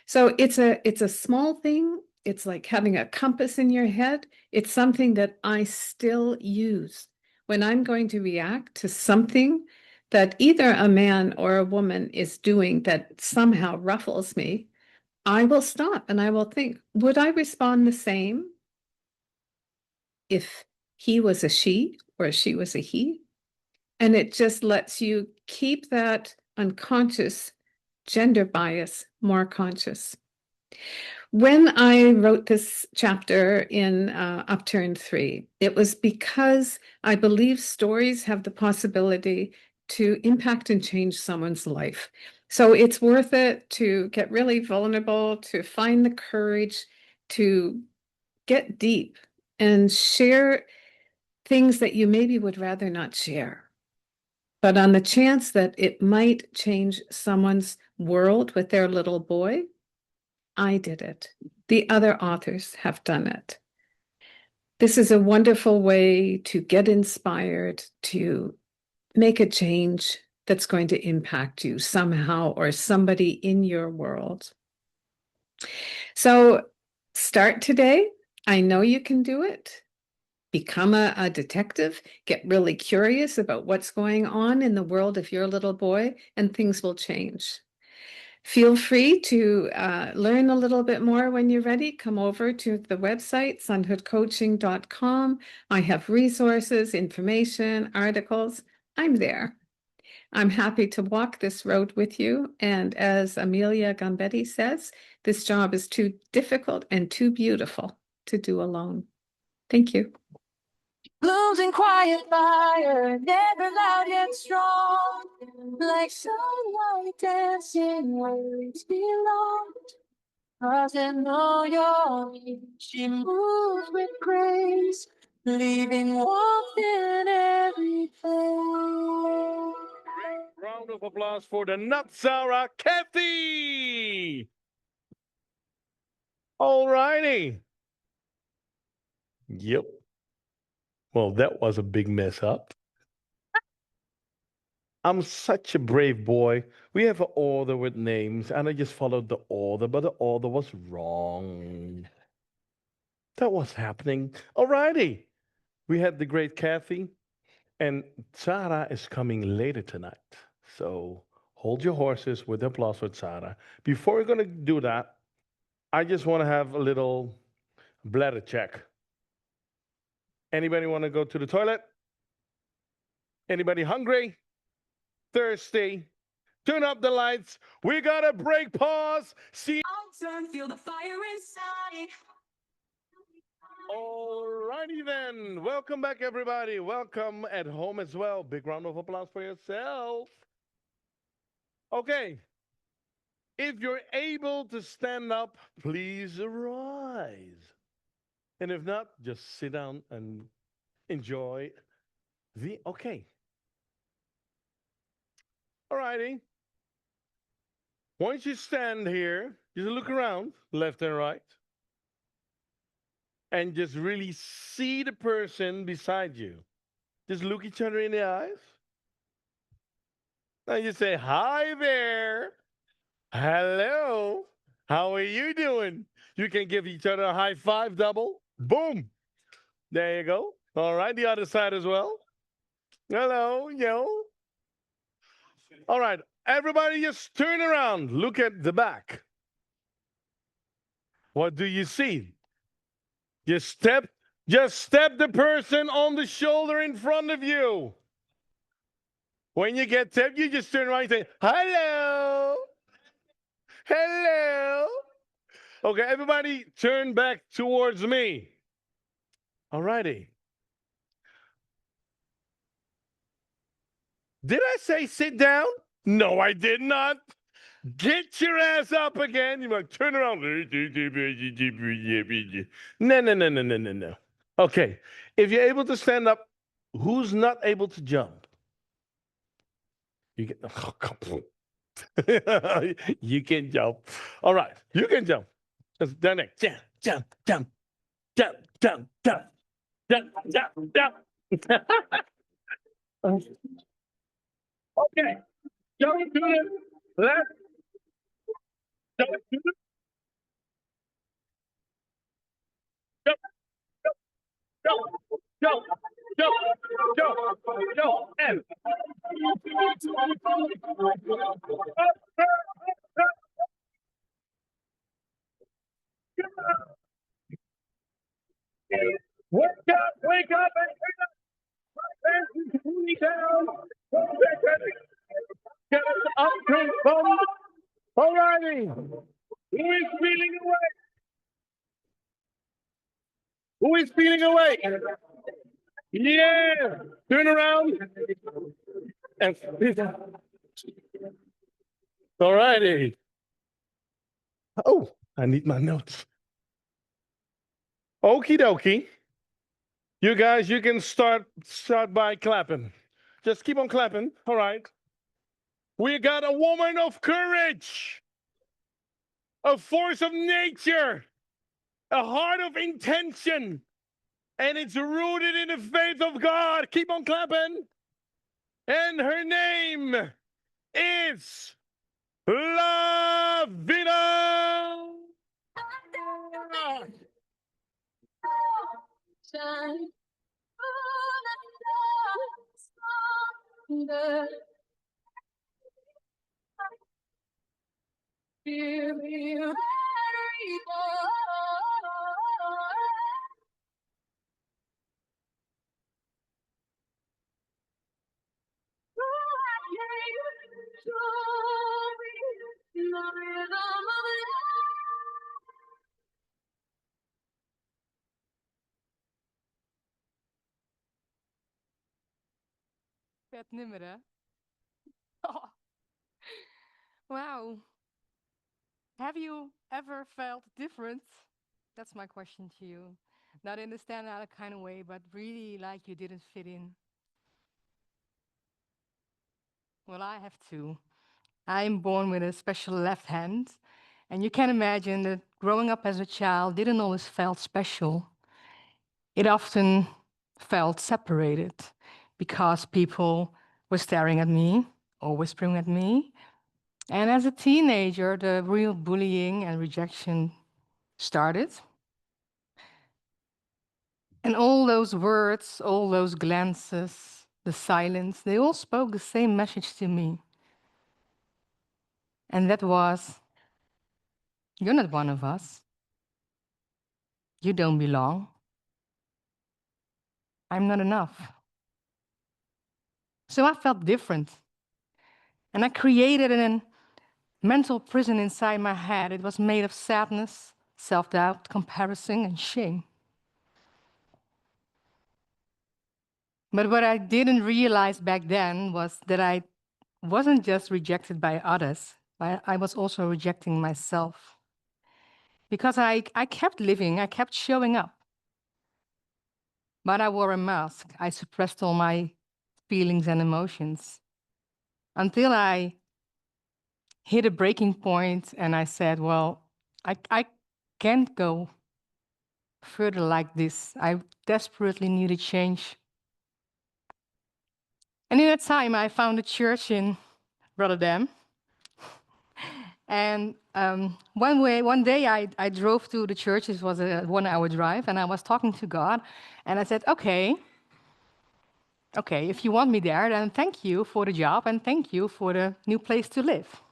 Speaker 7: So it's a small thing. It's like having a compass in your head. It's something that I still use when I'm going to react to something that either a man or a woman is doing that somehow ruffles me. I will stop and I will think, would I respond the same if he was a she or she was a he? And it just lets you keep that unconscious gender bias more conscious. When I wrote this chapter in Upturn 3, it was because I believe stories have the possibility to impact and change someone's life. So it's worth it to get really vulnerable, to find the courage to get deep and share things that you maybe would rather not share. But on the chance that it might change someone's world with their little boy, I did it. The other authors have done it. This is a wonderful way to get inspired, to make a change that's going to impact you somehow or somebody in your world. So start today. I know you can do it. Become a detective. Get really curious about what's going on in the world of your little boy, and things will change. Feel free to learn a little bit more when you're ready. Come over to the website, sonhoodcoaching.com. I have resources, information, articles. I'm there. I'm happy to walk this road with you. And as Amelia Gambetti says, this job is too difficult and too beautiful to do alone. Thank you.
Speaker 4: Blooms in quiet fire, never loud yet strong, like sunlight dancing where it belongs. Doesn't know your name, she moves with grace, leaving warmth in every place.
Speaker 1: Round of applause for the not Tzara, Kathy. All righty. Yep. Well, that was a big mess up. I'm such a brave boy. We have an order with names, and I just followed the order, but the order was wrong. That was happening. All righty. We had the great Kathy, and Tzara is coming later tonight. So hold your horses with applause for Tzara. Before we're going to do that, I just want to have a little bladder check. Anybody want to go to the toilet? Anybody hungry? Thirsty? Turn up the lights. We got to break, pause. See.
Speaker 4: Feel the fire inside.
Speaker 1: All righty then. Welcome back, everybody. Welcome at home as well. Big round of applause for yourself. Okay. If you're able to stand up, please rise. And if not, just sit down and enjoy the. Okay. All righty. Once you stand here, just look around, left and right, and just really see the person beside you. Just look each other in the eyes. Now you say, hi there. Hello. How are you doing? You can give each other a high five double. Boom. There you go. All right, the other side as well. Hello, yo. All right, everybody just turn around. Look at the back. What do you see? Just step the person on the shoulder in front of you. When you get tapped, you just turn around and say, hello. Hello. Okay, everybody turn back towards me. All righty. Did I say sit down? No, I did not. Get your ass up again. You're like, turn around. No. Okay, if you're able to stand up, who's not able to jump? You can, you can jump. All right, you can jump. That's down there. Jump. Okay, jump to the left. Jump to the jump, and wake up, and down. Get up to bum. All righty. Who is feeling awake? Who is feeling awake? Yeah. Turn around. And all righty. Oh, I need my notes. Okie dokie. You guys, you can start by clapping. Just keep on clapping. All right. We got a woman of courage, a force of nature, a heart of intention, and it's rooted in the faith of God. Keep on clapping. And her name is Lavina.
Speaker 4: Hear me let it go.
Speaker 8: Vet nummer, hè? Oh, wow. Have you ever felt different? That's my question to you. Not in the standout kind of way, but really like you didn't fit in. Well, I have too. I'm born with a special left hand, and you can imagine that growing up as a child didn't always felt special. It often felt separated because people were staring at me or whispering at me. And as a teenager, the real bullying and rejection started. And all those words, all those glances, the silence, they all spoke the same message to me. And that was, you're not one of us. You don't belong. I'm not enough. So I felt different. And I created a mental prison inside my head. It was made of sadness, self-doubt, comparison, and shame. But what I didn't realize back then was that I wasn't just rejected by others, I was also rejecting myself. Because I kept living, I kept showing up. But I wore a mask. I suppressed all my feelings and emotions until I hit a breaking point and I said, well, I can't go further like this. I desperately need a change. And in that time, I found a church in Rotterdam. And one day I drove to the church. It was a 1-hour drive, and I was talking to God. And I said, okay, if you want me there, then thank you for the job and thank you for the new place to live.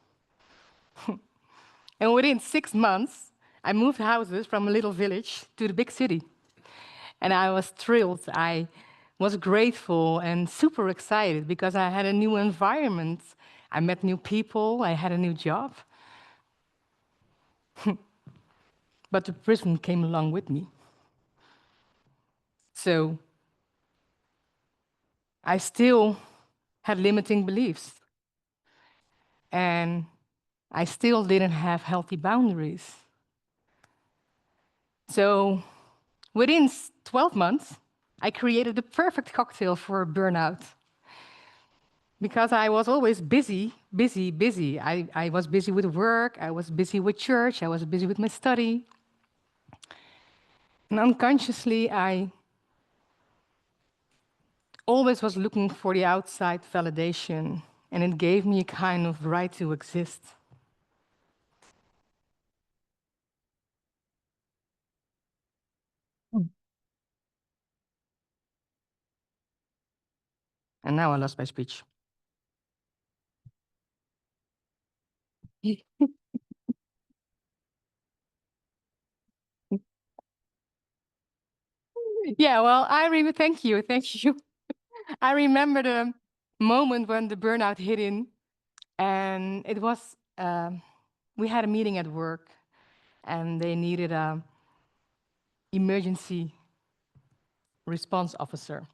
Speaker 8: And within 6 months, I moved houses from a little village to the big city. And I was thrilled. I was grateful and super excited because I had a new environment. I met new people. I had a new job. But the prison came along with me. So I still had limiting beliefs. And I still didn't have healthy boundaries. So within 12 months, I created the perfect cocktail for burnout. Because I was always busy. I was busy with work, I was busy with church, I was busy with my study. And unconsciously, I always was looking for the outside validation, and it gave me a kind of right to exist. And now I lost my speech. Yeah, well, thank you. I remember the moment when the burnout hit in, and it was, we had a meeting at work, and they needed an emergency response officer.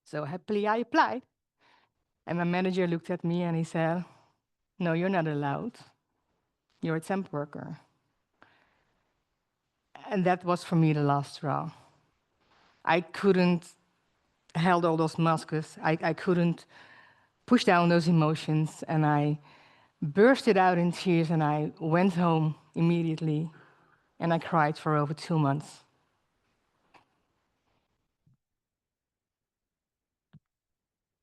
Speaker 8: So happily I applied, and my manager looked at me and he said, no, you're not allowed. You're a temp worker. And that was for me the last straw. I couldn't hold all those masks. I couldn't push down those emotions, and I bursted out in tears, and I went home immediately, and I cried for over 2 months.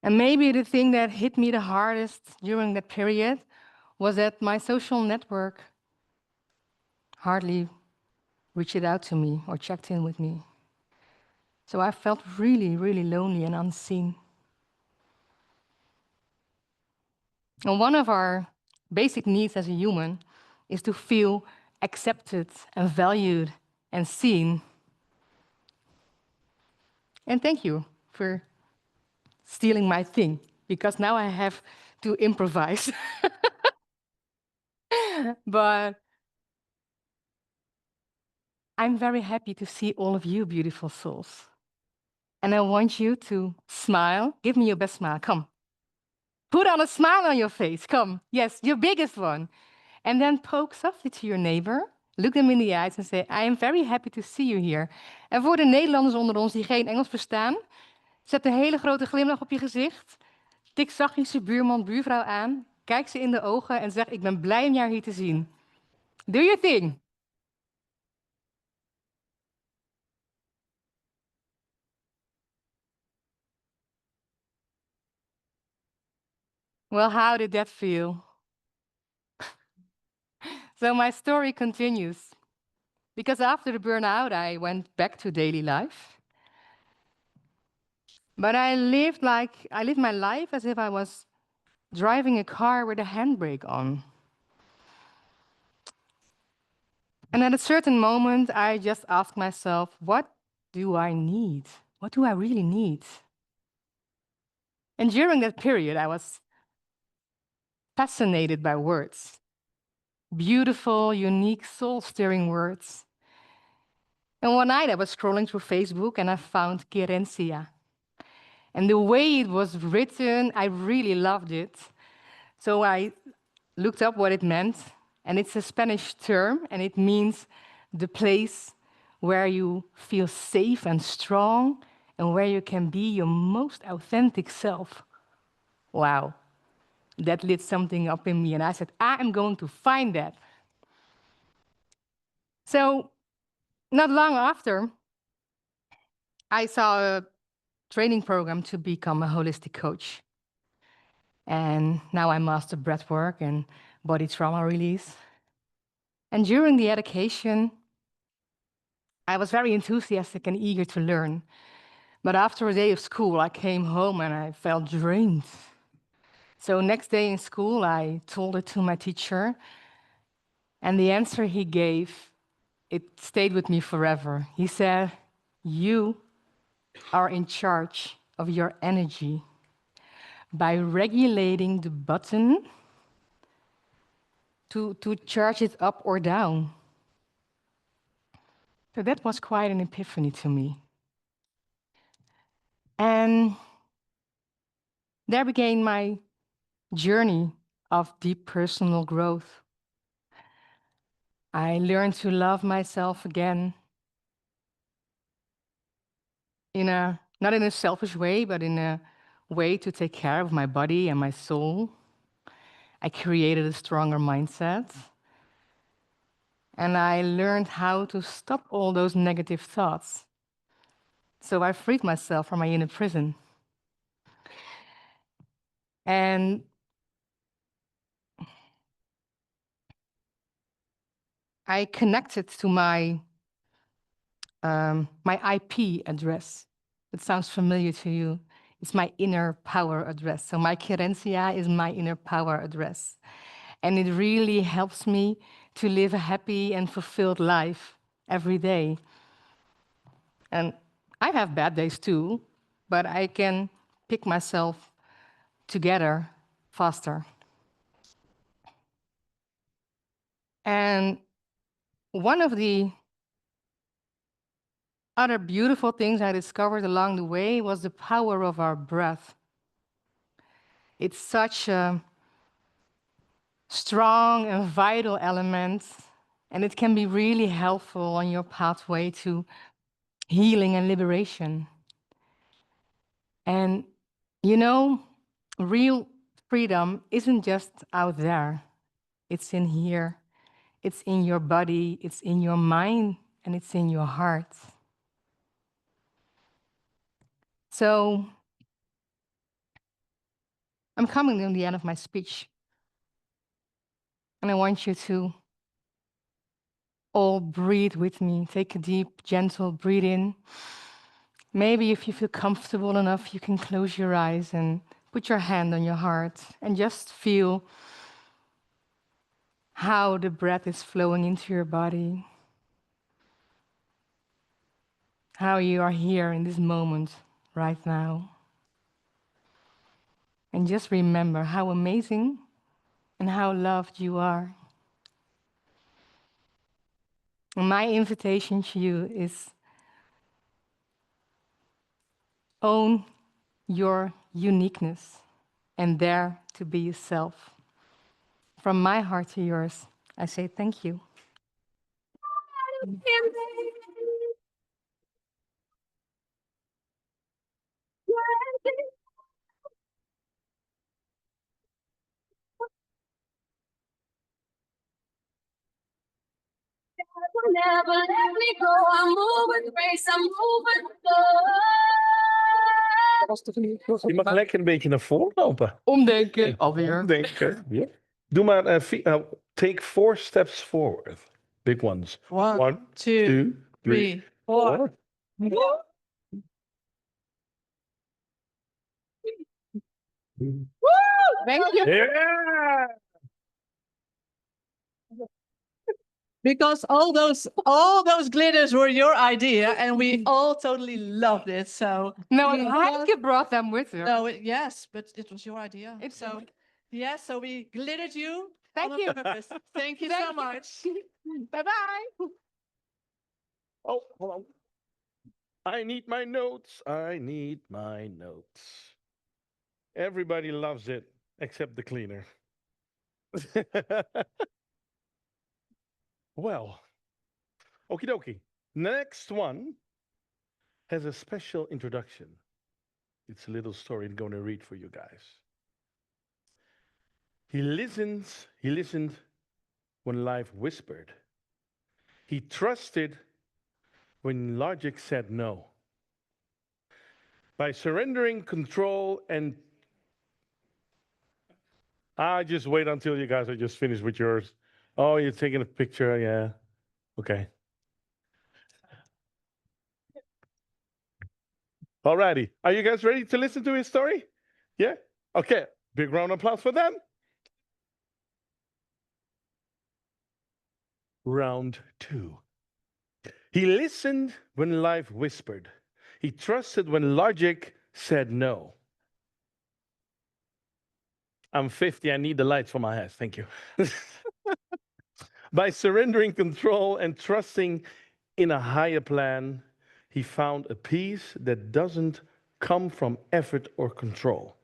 Speaker 8: And maybe the thing that hit me the hardest during that period was that my social network hardly reached out to me or checked in with me. So I felt really, really lonely and unseen. And one of our basic needs as a human is to feel accepted and valued and seen. And thank you for stealing my thing, because now I have to improvise. But I'm very happy to see all of you beautiful souls. And I want you to smile. Give me your best smile. Come. Put on a smile on your face. Come. Yes, your biggest one. And then poke softly to your neighbor. Look them in the eyes and say, I am very happy to see you here. En voor de Nederlanders onder ons die geen Engels verstaan, zet een hele grote glimlach op je gezicht. Tik zachtjes je buurman, buurvrouw aan. Kijk ze in de ogen en zeg, ik ben blij om jou hier te zien. Do your thing. Well, how did that feel? So my story continues. Because after the burnout, I went back to daily life. But I lived my life as if I was driving a car with a handbrake on. And at a certain moment, I just asked myself, what do I need? What do I really need? And during that period, I was fascinated by words. Beautiful, unique, soul-stirring words. And one night I was scrolling through Facebook and I found querencia. And the way it was written, I really loved it. So I looked up what it meant, and it's a Spanish term, and it means the place where you feel safe and strong and where you can be your most authentic self. Wow, that lit something up in me, and I said, I am going to find that. So not long after, I saw a training program to become a holistic coach. And now I master breathwork and body trauma release. And during the education, I was very enthusiastic and eager to learn. But after a day of school, I came home and I felt drained. So next day in school, I told it to my teacher. And the answer he gave, it stayed with me forever. He said, you are in charge of your energy by regulating the button to charge it up or down. So that was quite an epiphany to me. And there began my journey of deep personal growth. I learned to love myself again not in a selfish way, but in a way to take care of my body and my soul. I created a stronger mindset. And I learned how to stop all those negative thoughts. So I freed myself from my inner prison. And I connected to my IP address. It sounds familiar to you. It's my inner power address. So my querencia is my inner power address. And it really helps me to live a happy and fulfilled life every day. And I have bad days too, but I can pick myself together faster. And one of the other beautiful things I discovered along the way was the power of our breath. It's such a strong and vital element, and it can be really helpful on your pathway to healing and liberation. And you know, real freedom isn't just out there. It's in here. It's in your body, it's in your mind, and it's in your heart. So I'm coming to the end of my speech. And I want you to all breathe with me. Take a deep, gentle breathe in. Maybe if you feel comfortable enough, you can close your eyes and put your hand on your heart and just feel how the breath is flowing into your body, how you are here in this moment right now. And just remember how amazing and how loved you are. And my invitation to you is own your uniqueness and dare to be yourself. From my heart to yours, I say thank you.
Speaker 4: Never let me go. I'm moving grace, I'm moving flow.
Speaker 1: Je mag lekker een beetje naar voren lopen.
Speaker 8: Omdenken, alweer.
Speaker 1: Omdenken. Ja. Doe maar take 4 steps forward. Big ones.
Speaker 2: 1, 2, 3, 4.
Speaker 8: Thank you.
Speaker 1: Yeah!
Speaker 2: Because all those glitters were your idea, and we all totally loved it. So
Speaker 8: No, Heike brought them with her.
Speaker 2: no, yes, but it was your idea.
Speaker 8: It's
Speaker 2: So yes, so we glittered you.
Speaker 8: Thank
Speaker 2: on
Speaker 8: you.
Speaker 2: purpose. Thank you so much.
Speaker 8: Bye-bye.
Speaker 1: Oh, hold on. I need my notes. I need my notes. Everybody loves it except the cleaner. Well, okie dokie. Next one has a special introduction. It's a little story I'm going to read for you guys. He listened when life whispered. He trusted when logic said no. By surrendering control and just wait until you guys are just finished with yours. Oh, you're taking a picture, yeah. Okay. Alrighty. Are you guys ready to listen to his story? Yeah? Okay. Big round of applause for them. Round 2. He listened when life whispered. He trusted when logic said no. I'm 50. I need the lights for my eyes. Thank you. By surrendering control and trusting in a higher plan, he found a peace that doesn't come from effort or control.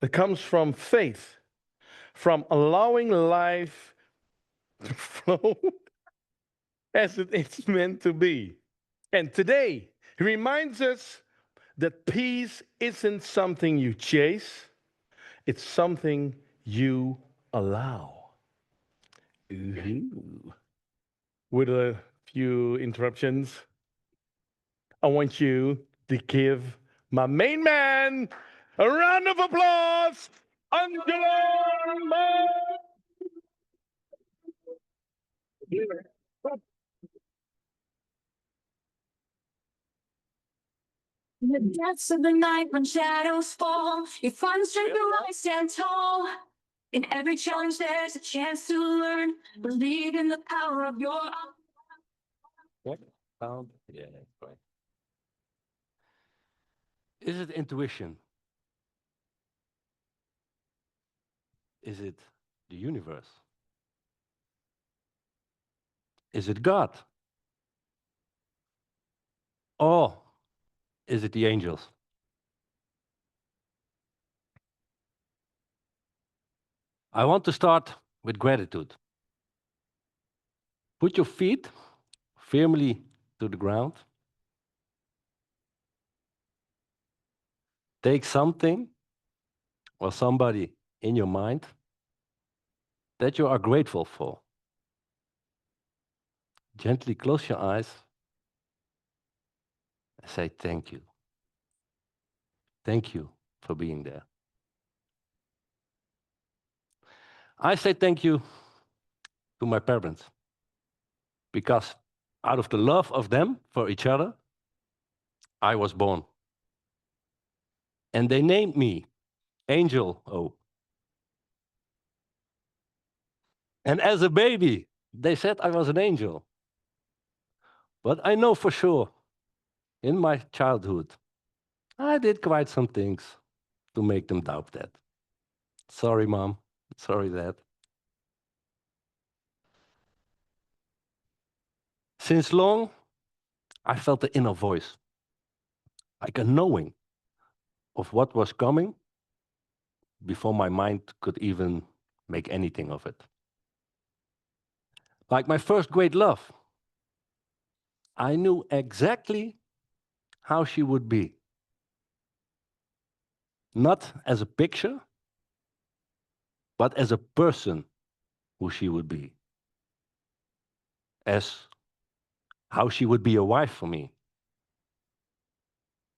Speaker 1: It comes from faith, from allowing life to flow as it's meant to be. And today, he reminds us that peace isn't something you chase, it's something you allow. Ooh. With a few interruptions, I want you to give my main man a round of applause, Angelo Maas.
Speaker 4: In the depths of the night when shadows fall, you find strength to rise, stand tall. In every challenge, there's a chance to learn. Believe in the power of your
Speaker 9: What? Sound? Yeah, that's right. Is it intuition? Is it the universe? Is it God? Or is it the angels? I want to start with gratitude. Put your feet firmly to the ground. Take something or somebody in your mind that you are grateful for. Gently close your eyes and say thank you. Thank you for being there. I say thank you to my parents, because out of the love of them for each other, I was born. And they named me Angel O. And as a baby, they said I was an angel. But I know for sure, in my childhood, I did quite some things to make them doubt that. Sorry, Mom. Sorry, Dad. Since long, I felt the inner voice, like a knowing of what was coming before my mind could even make anything of it. Like my first great love, I knew exactly how she would be. Not as a picture, but as a person who she would be. As how she would be a wife for me.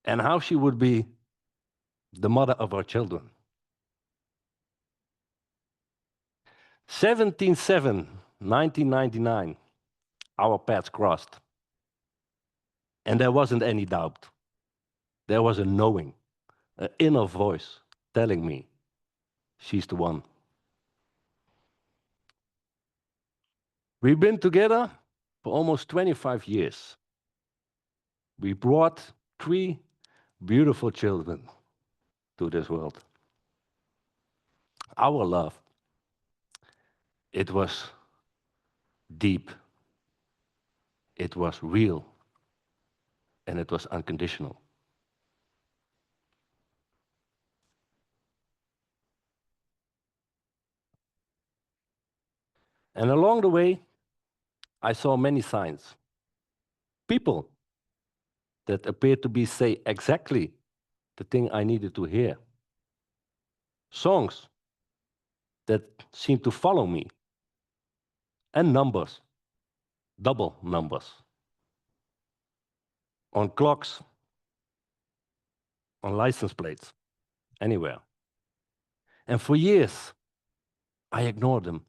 Speaker 9: And how she would be the mother of our children. 17/7/1999, our paths crossed. And there wasn't any doubt. There was a knowing, an inner voice telling me, she's the one. We've been together for almost 25 years. We brought 3 beautiful children to this world. Our love, it was deep, it was real, and it was unconditional. And along the way, I saw many signs. People that appeared to be say exactly the thing I needed to hear. Songs that seemed to follow me. And numbers, double numbers. On clocks, on license plates, anywhere. And for years, I ignored them.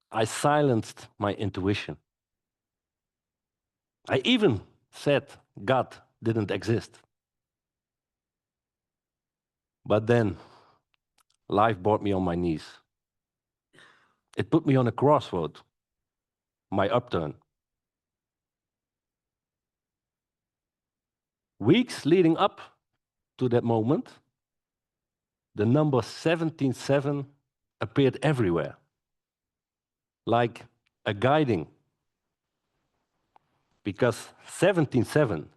Speaker 9: I silenced my intuition. I even said God didn't exist. But then, life brought me on my knees. It put me on a crossroad, my upturn. Weeks leading up to that moment, the number 17/7 appeared everywhere, like a guiding. Because 17/7,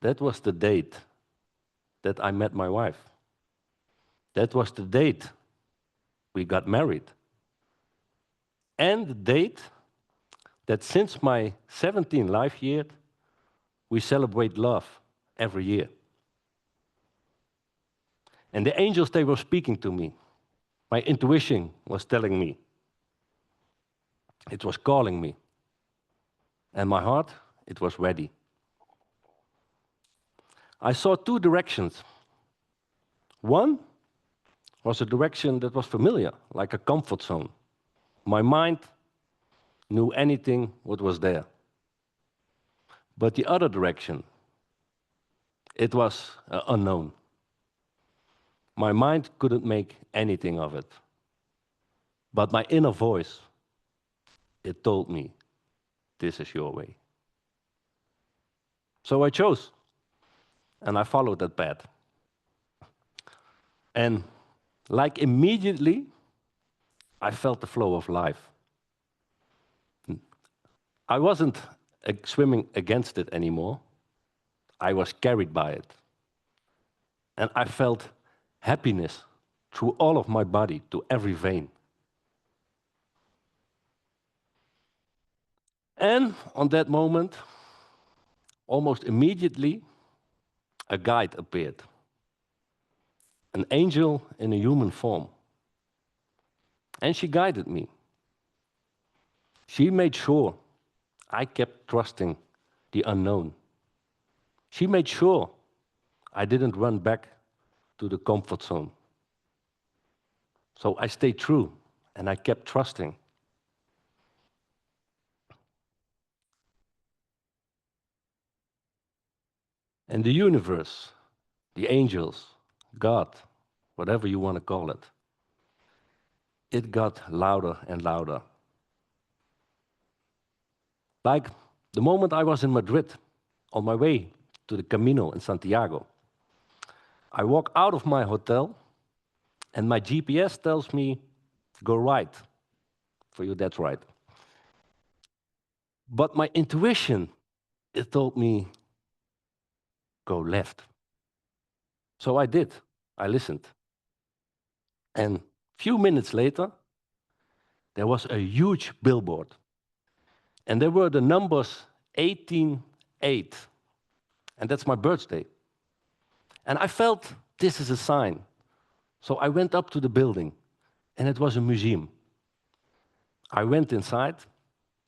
Speaker 9: that was the date that I met my wife. That was the date we got married. And the date that since my 17th life year, we celebrate love every year. And the angels, they were speaking to me. My intuition was telling me. It was calling me. And my heart, it was ready. I saw 2 directions. One was a direction that was familiar, like a comfort zone. My mind knew anything what was there. But the other direction, it was unknown. My mind couldn't make anything of it. But my inner voice, it told me, this is your way. So I chose, and I followed that path. And like immediately, I felt the flow of life. I wasn't swimming against it anymore. I was carried by it. And I felt happiness through all of my body, to every vein. And on that moment, almost immediately, a guide appeared. An angel in a human form. And she guided me. She made sure I kept trusting the unknown. She made sure I didn't run back to the comfort zone. So I stayed true and I kept trusting. And the universe, the angels, God, whatever you want to call it, it got louder and louder. Like the moment I was in Madrid, on my way to the Camino in Santiago, I walk out of my hotel and my GPS tells me, go right. For you, that's right. But my intuition, it told me, go left. So I did. I listened. And a few minutes later, there was a huge billboard. And there were the numbers 18-8. And that's my birthday. And I felt this is a sign. So I went up to the building, and it was a museum. I went inside,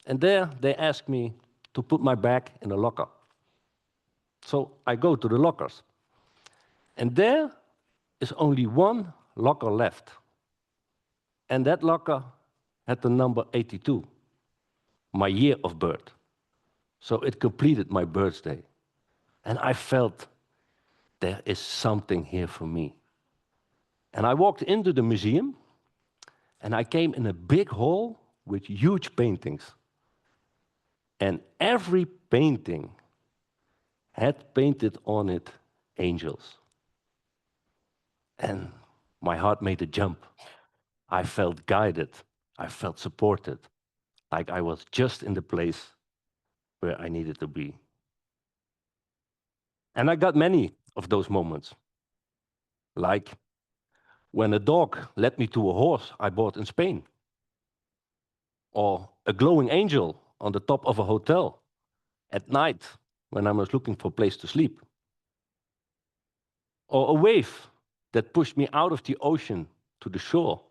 Speaker 9: and there they asked me to put my bag in a locker. So I go to the lockers. And there is only one locker left. And that locker had the number 82, my year of birth. So it completed my birthday. And I felt there is something here for me. And I walked into the museum, and I came in a big hall with huge paintings. And every painting had painted on it angels. And my heart made a jump. I felt guided. I felt supported, like I was just in the place where I needed to be. And I got many of those moments. Like when a dog led me to a horse I bought in Spain. Or a glowing angel on the top of a hotel at night when I was looking for a place to sleep. Or a wave that pushed me out of the ocean to the shore,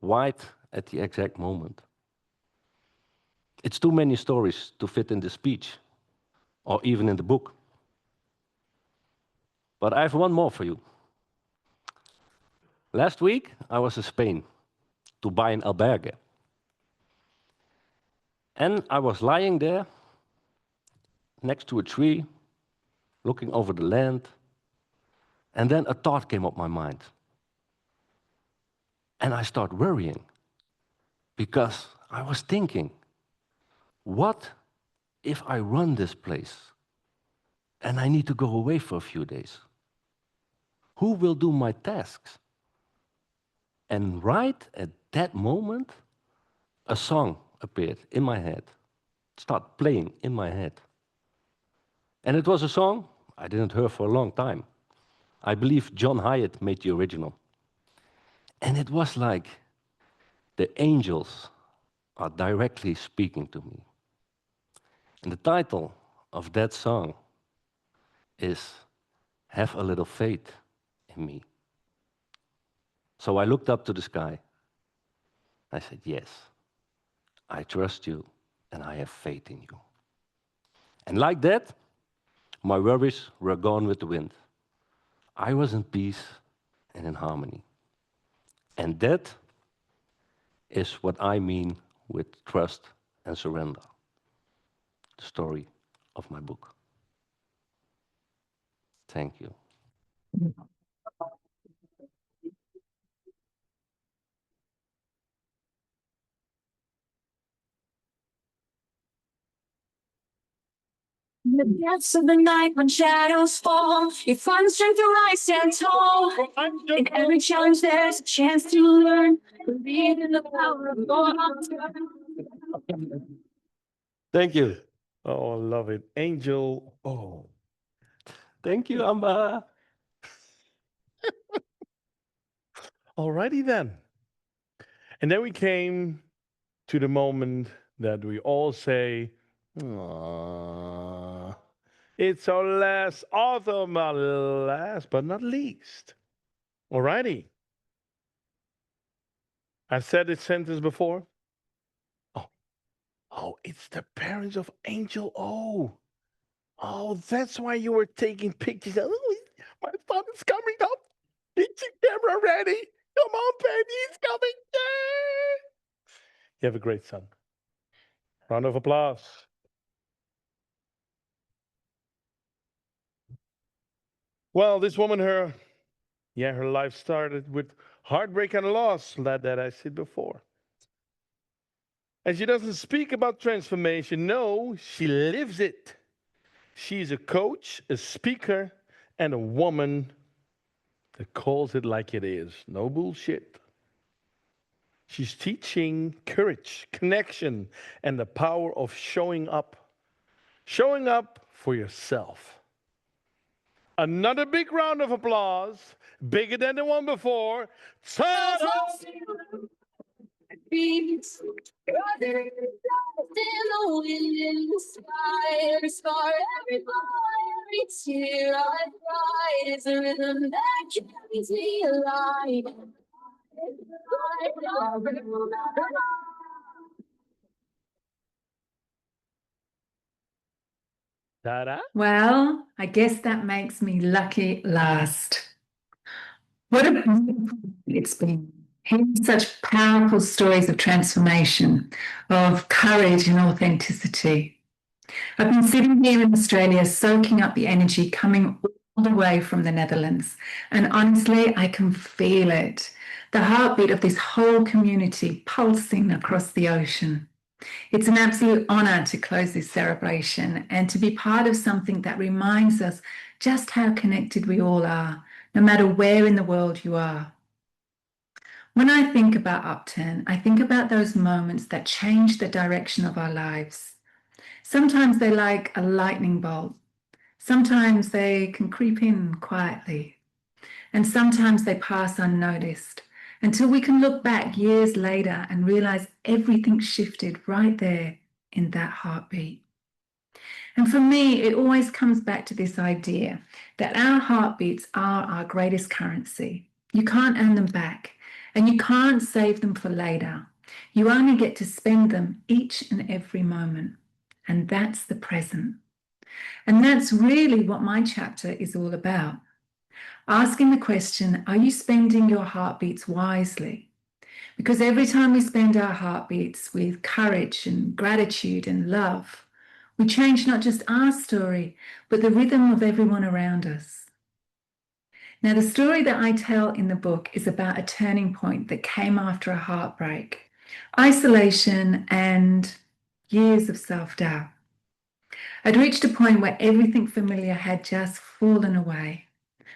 Speaker 9: right at the exact moment. It's too many stories to fit in the speech, or even in the book. But I have one more for you. Last week, I was in Spain to buy an albergue. And I was lying there next to a tree, looking over the land. And then a thought came up my mind. And I started worrying because I was thinking, what if I run this place and I need to go away for a few days? Who will do my tasks? And right at that moment, a song appeared in my head, started playing in my head. And it was a song I didn't hear for a long time. I believe John Hyatt made the original. And it was like the angels are directly speaking to me. And the title of that song is Have a Little Faith in Me. So I looked up to the sky. I said, yes, I trust you and I have faith in you. And like that, my worries were gone with the wind. I was in peace and in harmony. And that is what I mean with trust and surrender, the story of my book. Thank you.
Speaker 4: In the depths of the night when shadows fall, you find the strength to rise, stand tall. In every challenge, there's a chance to learn. Believe in the power of your heart.
Speaker 9: Thank you.
Speaker 1: Oh, I love it. Angel, oh.
Speaker 9: Thank you, Amba.
Speaker 1: Alrighty then. And then we came to the moment that we all say, "Aww." It's our last author, my last but not least. Alrighty. I've said this sentence before. Oh, it's the parents of Angel O. Oh, that's why you were taking pictures. Oh, my son is coming up. Get your camera ready. Come on, baby, he's coming. Yay! You have a great son. Round of applause. Well, this woman, her life started with heartbreak and loss that I said before. And she doesn't speak about transformation. No, she lives it. She's a coach, a speaker, and a woman that calls it like it is. No bullshit. She's teaching courage, connection, and the power of showing up. Showing up for yourself. Another big round of applause, bigger than the one before. Tzara!
Speaker 4: Beats, brother, in the wind, in the sky, every scar, every fire, every tear I cry is a rhythm that carries me alive.
Speaker 1: Tzara?
Speaker 10: Well, I guess that makes me lucky last. What a beautiful it's been. Hearing such powerful stories of transformation, of courage and authenticity. I've been sitting here in Australia soaking up the energy coming all the way from the Netherlands. And honestly, I can feel it. The heartbeat of this whole community pulsing across the ocean. It's an absolute honor to close this celebration and to be part of something that reminds us just how connected we all are, no matter where in the world you are. When I think about Upturn, I think about those moments that change the direction of our lives. Sometimes they're like a lightning bolt. Sometimes they can creep in quietly. And sometimes they pass unnoticed until we can look back years later and realize everything shifted right there in that heartbeat. And for me, it always comes back to this idea that our heartbeats are our greatest currency. You can't earn them back, and you can't save them for later. You only get to spend them each and every moment. And that's the present. And that's really what my chapter is all about. Asking the question, are you spending your heartbeats wisely? Because every time we spend our heartbeats with courage and gratitude and love, we change not just our story, but the rhythm of everyone around us. Now, the story that I tell in the book is about a turning point that came after a heartbreak, isolation, and years of self-doubt. I'd reached a point where everything familiar had just fallen away.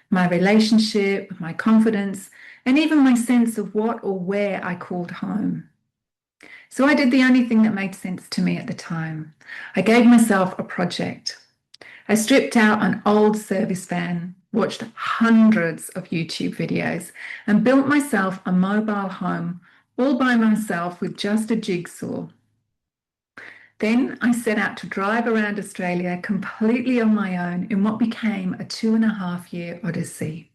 Speaker 10: My relationship, my confidence, and even my sense of what or where I called home. So I did the only thing that made sense to me at the time. I gave myself a project. I stripped out an old service van, watched hundreds of YouTube videos, and built myself a mobile home all by myself with just a jigsaw. Then I set out to drive around Australia completely on my own in what became a 2.5-year odyssey.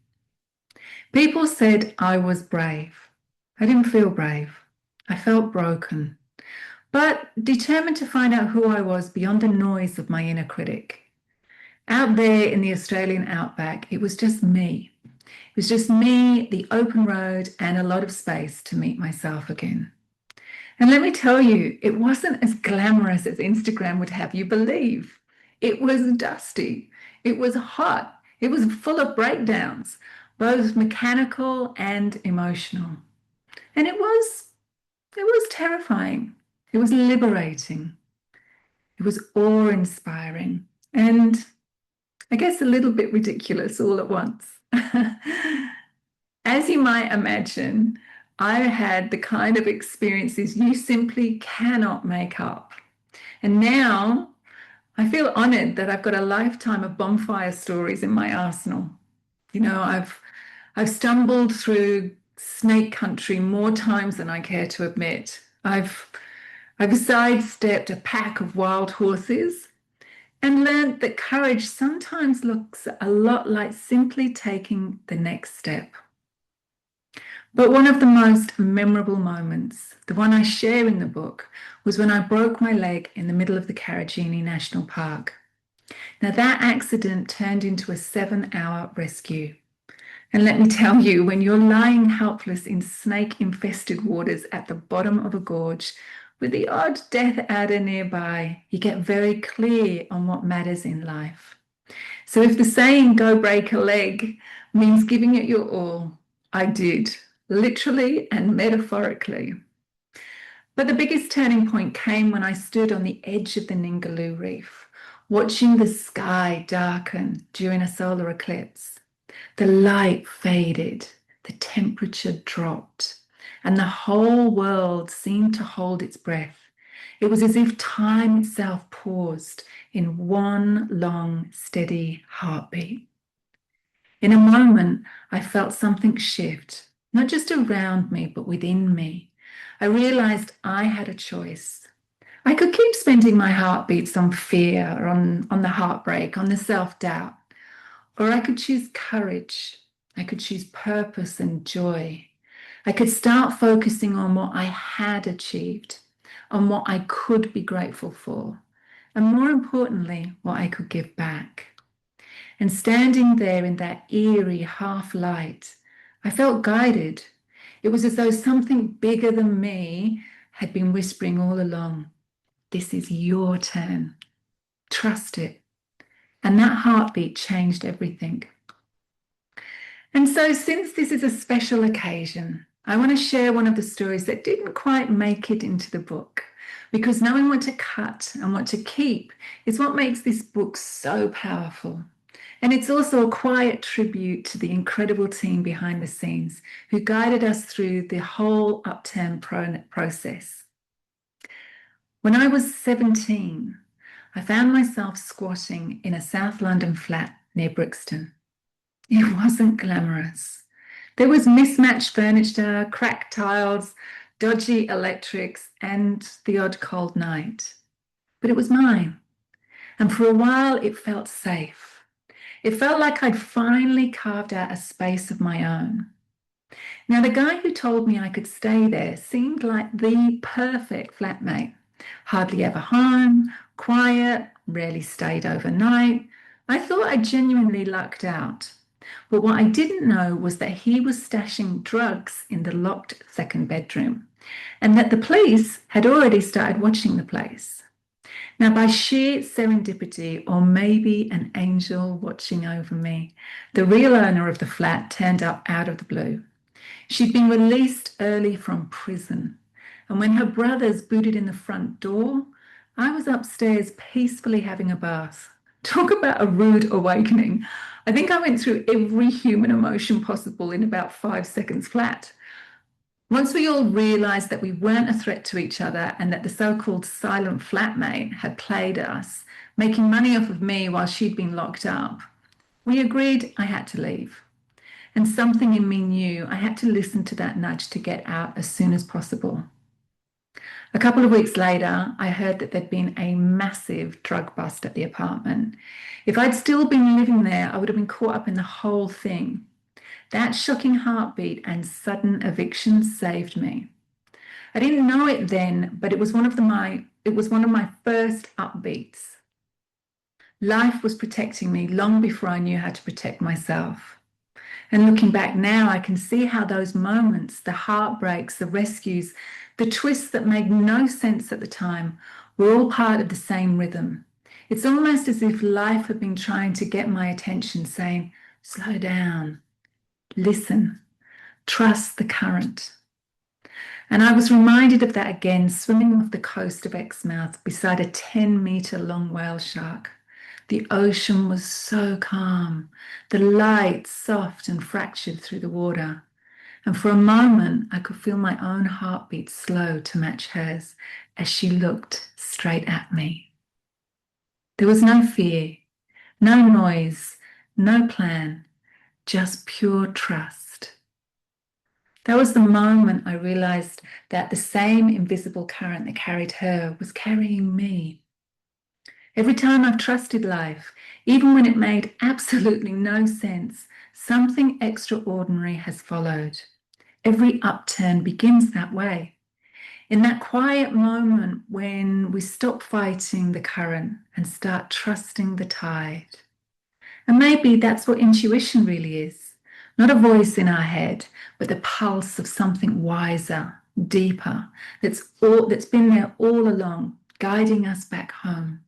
Speaker 10: People said I was brave. I didn't feel brave. I felt broken, but determined to find out who I was beyond the noise of my inner critic. Out there in the Australian outback, it was just me. It was just me, the open road, and a lot of space to meet myself again. And let me tell you, it wasn't as glamorous as Instagram would have you believe. It was dusty. It was hot. It was full of breakdowns, both mechanical and emotional. And it was terrifying. It was liberating. It was awe-inspiring. And I guess a little bit ridiculous all at once. As you might imagine, I had the kind of experiences you simply cannot make up. And now I feel honored that I've got a lifetime of bonfire stories in my arsenal. You know, I've stumbled through snake country more times than I care to admit. I've sidestepped a pack of wild horses and learned that courage sometimes looks a lot like simply taking the next step. But one of the most memorable moments, the one I share in the book, was when I broke my leg in the middle of the Karijini National Park. Now, that accident turned into a 7-hour rescue. And let me tell you, when you're lying helpless in snake-infested waters at the bottom of a gorge, with the odd death adder nearby, you get very clear on what matters in life. So if the saying, go break a leg, means giving it your all, I did. literally and metaphorically. But the biggest turning point came when I stood on the edge of the Ningaloo Reef, watching the sky darken during a solar eclipse. The light faded, the temperature dropped, and the whole world seemed to hold its breath. It was as if time itself paused in one long, steady heartbeat. In a moment, I felt something shift, not just around me, but within me. I realized I had a choice. I could keep spending my heartbeats on fear, on the heartbreak, on the self-doubt, or I could choose courage. I could choose purpose and joy. I could start focusing on what I had achieved, on what I could be grateful for, and more importantly, what I could give back. And standing there in that eerie half light, I felt guided. It was as though something bigger than me had been whispering all along, "This is your turn. Trust it." And that heartbeat changed everything. And so, since this is a special occasion, I want to share one of the stories that didn't quite make it into the book, because knowing what to cut and what to keep is what makes this book so powerful. And it's also a quiet tribute to the incredible team behind the scenes who guided us through the whole UPTURN process. When I was 17, I found myself squatting in a South London flat near Brixton. It wasn't glamorous. There was mismatched furniture, cracked tiles, dodgy electrics, and the odd cold night. But it was mine. And for a while, it felt safe. It felt like I'd finally carved out a space of my own. Now, the guy who told me I could stay there seemed like the perfect flatmate. Hardly ever home, quiet, rarely stayed overnight. I thought I genuinely lucked out. But what I didn't know was that he was stashing drugs in the locked second bedroom, and that the police had already started watching the place. Now, by sheer serendipity, or maybe an angel watching over me, the real owner of the flat turned up out of the blue. She'd been released early from prison, and when her brothers booted in the front door, I was upstairs peacefully having a bath. Talk about a rude awakening. I think I went through every human emotion possible in about 5 seconds flat. Once we all realised that we weren't a threat to each other and that the so-called silent flatmate had played us, making money off of me while she'd been locked up, we agreed I had to leave. And something in me knew I had to listen to that nudge to get out as soon as possible. A couple of weeks later, I heard that there'd been a massive drug bust at the apartment. If I'd still been living there, I would have been caught up in the whole thing. That shocking heartbeat and sudden eviction saved me. I didn't know it then, but it was one of my first upbeats. Life was protecting me long before I knew how to protect myself. And looking back now, I can see how those moments, the heartbreaks, the rescues, the twists that made no sense at the time, were all part of the same rhythm. It's almost as if life had been trying to get my attention, saying, "Slow down. Listen, trust the current." And I was reminded of that again, swimming off the coast of Exmouth beside a 10-metre long whale shark. The ocean was so calm, the light soft and fractured through the water. And for a moment, I could feel my own heartbeat slow to match hers as she looked straight at me. There was no fear, no noise, no plan, just pure trust. That was the moment I realized that the same invisible current that carried her was carrying me. Every time I've trusted life, even when it made absolutely no sense, something extraordinary has followed. Every upturn begins that way. In that quiet moment when we stop fighting the current and start trusting the tide. And maybe that's what intuition really is. Not a voice in our head, but the pulse of something wiser, deeper, that's been there all along, guiding us back home.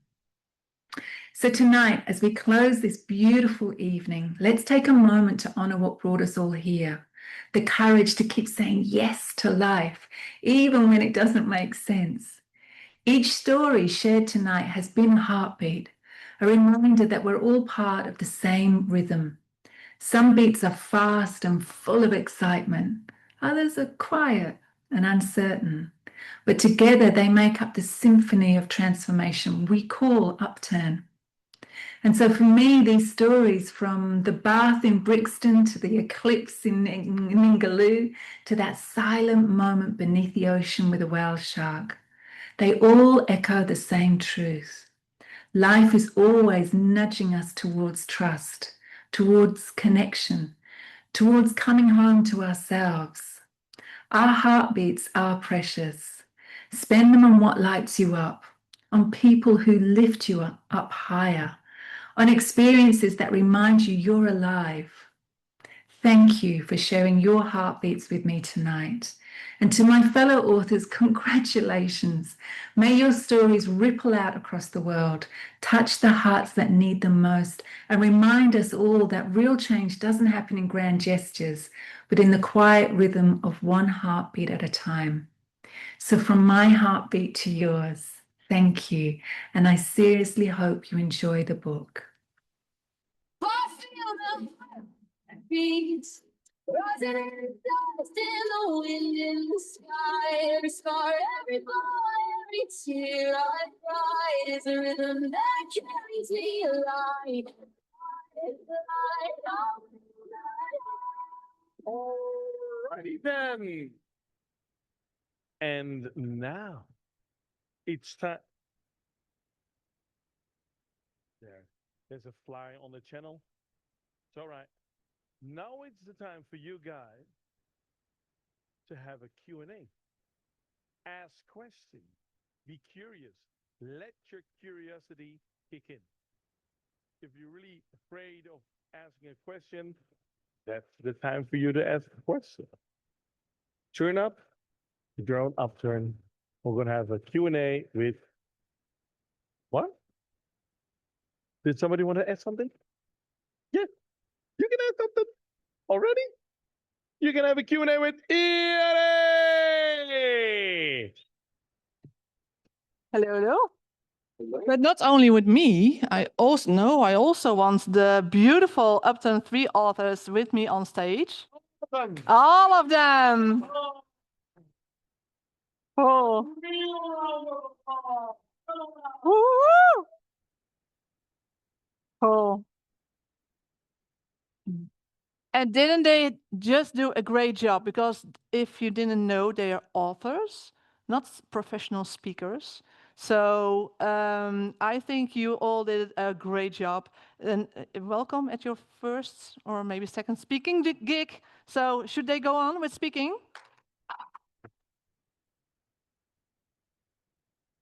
Speaker 10: So tonight, as we close this beautiful evening, let's take a moment to honour what brought us all here, the courage to keep saying yes to life, even when it doesn't make sense. Each story shared tonight has been a heartbeat, a reminder that we're all part of the same rhythm. Some beats are fast and full of excitement. Others are quiet and uncertain. But together they make up the symphony of transformation we call Upturn. And so for me, these stories, from the bath in Brixton to the eclipse in Ningaloo to that silent moment beneath the ocean with a whale shark, they all echo the same truth. Life is always nudging us towards trust, towards connection, towards coming home to ourselves. Our heartbeats are precious. Spend them on what lights you up, on people who lift you up higher, on experiences that remind you you're alive. Thank you for sharing your heartbeats with me tonight. And to my fellow authors, congratulations. May your stories ripple out across the world, touch the hearts that need them most, and remind us all that real change doesn't happen in grand gestures, but in the quiet rhythm of one heartbeat at a time. So from my heartbeat to yours, thank you. And I seriously hope you enjoy the book.
Speaker 4: I feel the beats rising in the dust, in the wind, in the sky. Every scar, every bond, every tear I cry is a rhythm that carries me alive. It's the light of
Speaker 1: Alrighty then. And now it's time. There's a fly on the channel. It's all right. Now it's the time for you guys to have a Q&A. Ask questions. Be curious. Let your curiosity kick in. If you're really afraid of asking a question, that's the time for you to ask a question. Turn up your own upturn. We're going to have a Q&A with what? Did somebody want to add something? Yeah, you can add something already. You can have a Q&A with Jannie.
Speaker 2: Hello, hello. But not only with me, I also want the beautiful Upturn 3 authors with me on stage. All of them. Oh. Woo! Oh. And didn't they just do a great job? Because if you didn't know, they are authors, not professional speakers. So I think you all did a great job. And welcome at your first or maybe second speaking gig. So should they go on with speaking?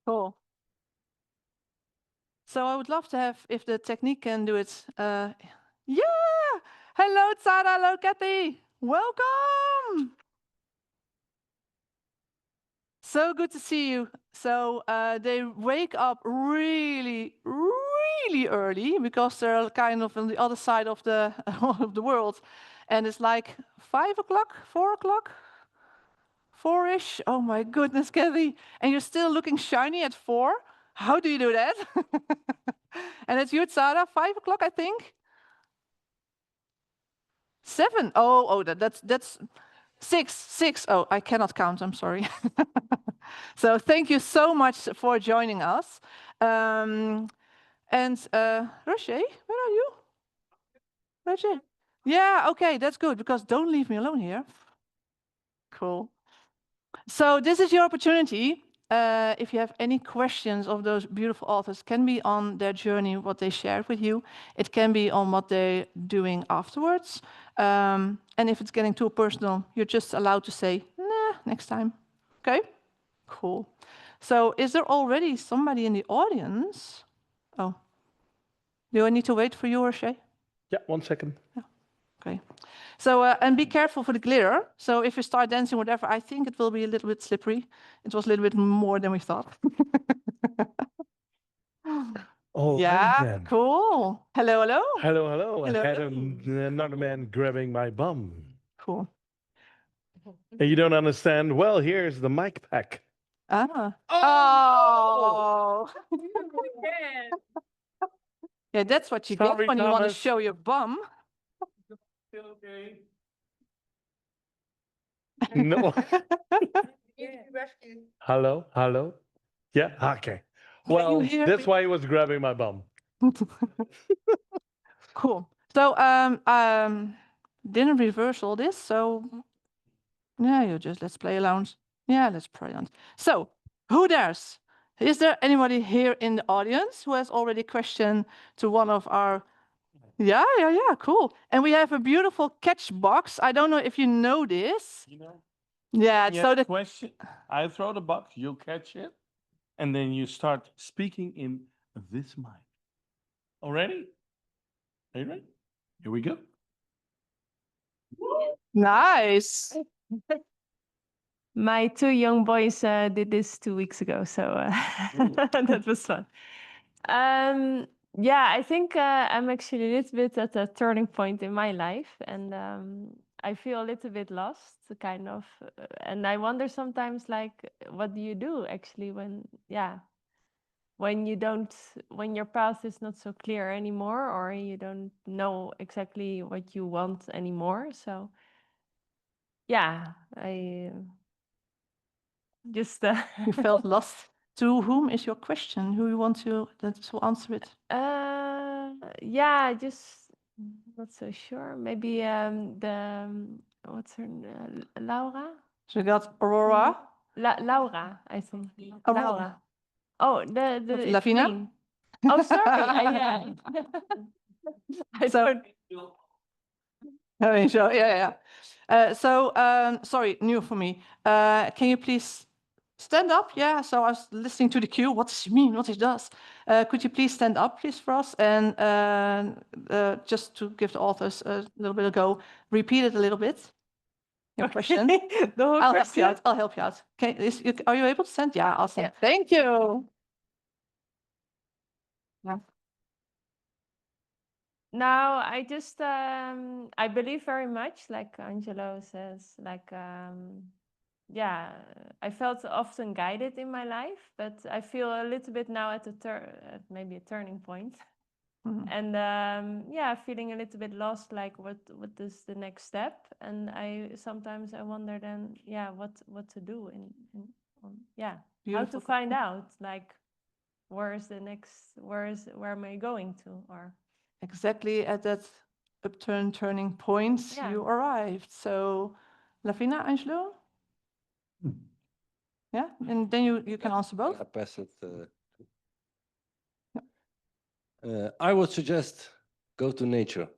Speaker 2: Cool. So I would love to have, if the technique can do it. Yeah! Hello, Tzara. Hello, Kathy. Welcome. So good to see you. So they wake up really, really early because they're kind of on the other side of the of the world, and it's like 5 o'clock, 4 o'clock, 4-ish. Oh my goodness, Kathy! And you're still looking shiny at 4. How do you do that? And it's you, Tzara. 5 o'clock, I think. 7. Oh, that's 6. Oh, I cannot count. I'm sorry. So thank you so much for joining us. And Roger, where are you? Roger. Yeah, okay, that's good, because don't leave me alone here. Cool. So this is your opportunity. If you have any questions of those beautiful authors, can be on their journey, what they shared with you. It can be on what they're doing afterwards. And if it's getting too personal, you're just allowed to say, nah, next time. Okay? Cool. So is there already somebody in the audience? Oh, do I need to wait for you, or Shay?
Speaker 1: Yeah, 1 second.
Speaker 2: Yeah. Okay. So, and be careful for the glitter. So if you start dancing, whatever, I think it will be a little bit slippery. It was a little bit more than we thought.
Speaker 1: Oh,
Speaker 2: yeah,
Speaker 1: then.
Speaker 2: cool. Hello, hello.
Speaker 1: Hello, hello.
Speaker 2: Hello,
Speaker 1: I had
Speaker 2: hello.
Speaker 1: another man grabbing my bum.
Speaker 2: Cool.
Speaker 1: And you don't understand, well, here's the mic pack.
Speaker 2: Ah. Oh. Yeah, that's what you
Speaker 1: Sorry,
Speaker 2: get when you want to
Speaker 1: Thomas.
Speaker 2: show your bum.
Speaker 1: Okay. No. Hello, hello. Yeah, okay. Well,
Speaker 2: hear
Speaker 1: that's
Speaker 2: me?
Speaker 1: why he was grabbing my bum.
Speaker 2: Cool. So didn't reverse all this. So yeah, you just let's play a lounge. Yeah, let's play lounge. So who dares? Is there anybody here in the audience who has already questioned to one of our? Yeah, cool. And we have a beautiful catch box. I don't know if you know this.
Speaker 1: You know?
Speaker 2: Yeah, so the
Speaker 1: question. I throw the box, you catch it, and then you start speaking in this mic. Already? Are you ready? Here we go.
Speaker 2: nice.
Speaker 11: My two young boys did this 2 weeks ago, so that was fun. Yeah, I think I'm actually a little bit at a turning point in my life, and I feel a little bit lost, kind of. And I wonder sometimes, like, what do you do actually when you don't, when your path is not so clear anymore, or you don't know exactly what you want anymore. So, yeah, I just
Speaker 2: You felt lost. To whom is your question? Who you want to answer it?
Speaker 11: yeah, just not so sure. Maybe what's her Laura?
Speaker 2: So we got Aurora.
Speaker 11: Laura, I think.
Speaker 2: Aurora.
Speaker 11: Laura. Oh, the
Speaker 2: Lavina?
Speaker 11: queen. Oh, sorry. I
Speaker 2: So-
Speaker 11: don't.
Speaker 2: I mean, so yeah. Sorry, new for me. Can you please stand up? Yeah. So I was listening to the cue. What does it mean? What it does? Could you please stand up, please, for us? And just to give the authors a little bit of go, repeat it a little bit. Your question.
Speaker 11: The whole
Speaker 2: I'll
Speaker 11: question.
Speaker 2: help you out. I'll help you out. Okay. Are you able to stand? Yeah, I'll stand. Thank you. Yeah.
Speaker 11: Now, I just I believe very much, like Angelo says, like yeah, I felt often guided in my life, but I feel a little bit now at maybe a turning point.
Speaker 2: Mhm.
Speaker 11: And yeah, feeling a little bit lost, like what is the next step? And I sometimes I wonder then, yeah, what to do yeah, how
Speaker 2: Beautiful
Speaker 11: to find out, like where am I going to, or
Speaker 2: Exactly at that turning point,
Speaker 11: Yeah.
Speaker 2: you arrived. So, Lavina, Angelo? Yeah, and then you can answer both.
Speaker 9: I pass it. I would suggest go to nature.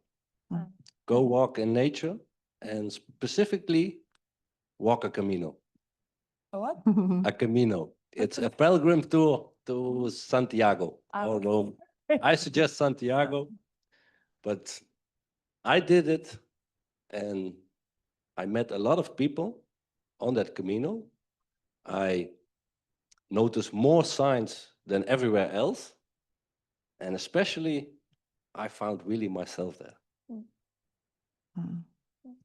Speaker 2: Mm.
Speaker 9: Go walk in nature, and specifically walk a Camino.
Speaker 2: What?
Speaker 9: A Camino. It's a pilgrim tour to Santiago or Rome. I suggest Santiago, but I did it, and I met a lot of people on that Camino. I noticed more signs than everywhere else, and especially I found really myself there.
Speaker 2: Mm.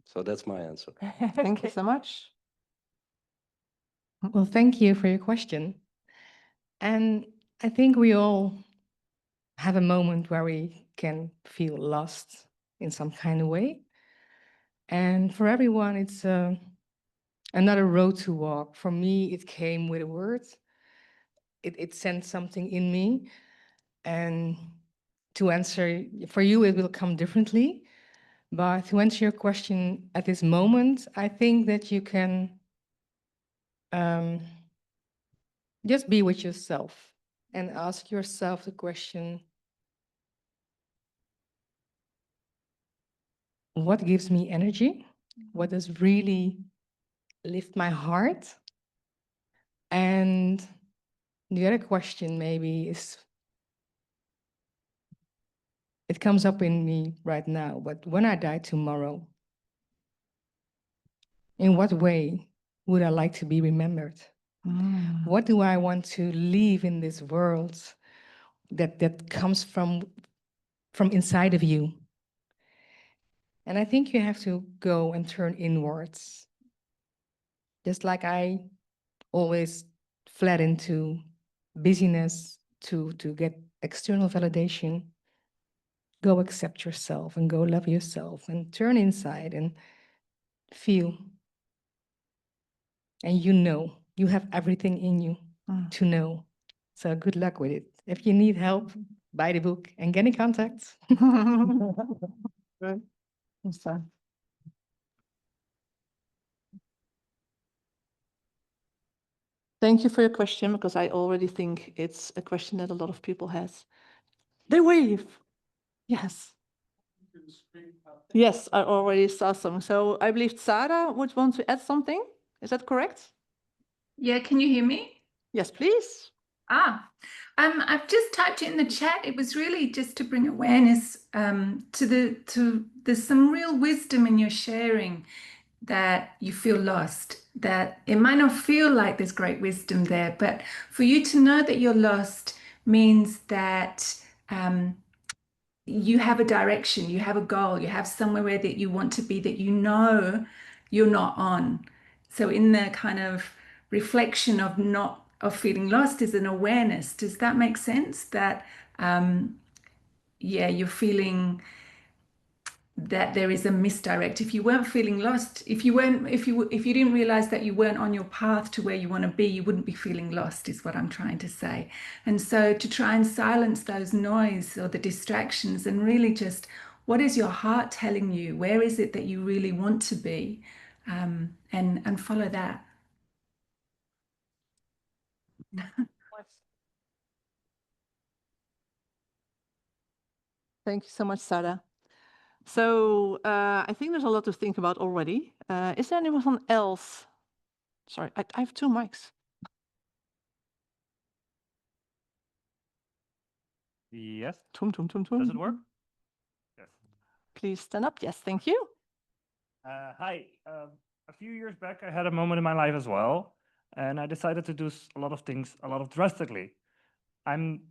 Speaker 9: So that's my answer.
Speaker 2: Thank you so much.
Speaker 8: Well, thank you for your question. And I think we all have a moment where we can feel lost in some kind of way. And for everyone, it's another road to walk. For me, it came with a word. It sent something in me. And to answer, for you, it will come differently. But to answer your question at this moment, I think that you can just be with yourself and ask yourself the question, what gives me energy? What does really lift my heart? And the other question maybe is, it comes up in me right now, but when I die tomorrow, in what way would I like to be remembered?
Speaker 2: Mm.
Speaker 8: What do I want to leave in this world that comes from inside of you? And I think you have to go and turn inwards Just like I always fled into busyness to get external validation, go accept yourself and go love yourself and turn inside and feel. And you have everything in you to know. So good luck with it. If you need help, buy the book and get in contact.
Speaker 2: Good. So, thank you for your question, because I already think it's a question that a lot of people has. They wave. Yes. Yes, I already saw some. So I believe Tzara would want to add something. Is that correct?
Speaker 10: Yeah, can you hear me?
Speaker 2: Yes, please.
Speaker 10: I've just typed it in the chat. It was really just to bring awareness to there's some real wisdom in your sharing, that you feel lost, that it might not feel like there's great wisdom there, but for you to know that you're lost means that you have a direction, you have a goal, you have somewhere that you want to be that you know you're not on. So in the kind of reflection of feeling lost is an awareness. Does that make sense? That you're feeling that there is a misdirect. If you weren't feeling lost, if you didn't realize that you weren't on your path to where you want to be, you wouldn't be feeling lost, is what I'm trying to say. And so to try and silence those noise or the distractions and really just, what is your heart telling you? Where is it that you really want to be? And follow that.
Speaker 2: Thank you so much, Tzara. So I think there's a lot to think about already. Is there anyone else? Sorry, I have two mics.
Speaker 12: Yes.
Speaker 2: Tum, tum, tum, tum.
Speaker 12: Does it work? Yes.
Speaker 2: Please stand up. Yes, thank you.
Speaker 12: Hi. A few years back, I had a moment in my life as well, and I decided to do a lot of things a lot of drastically. I'm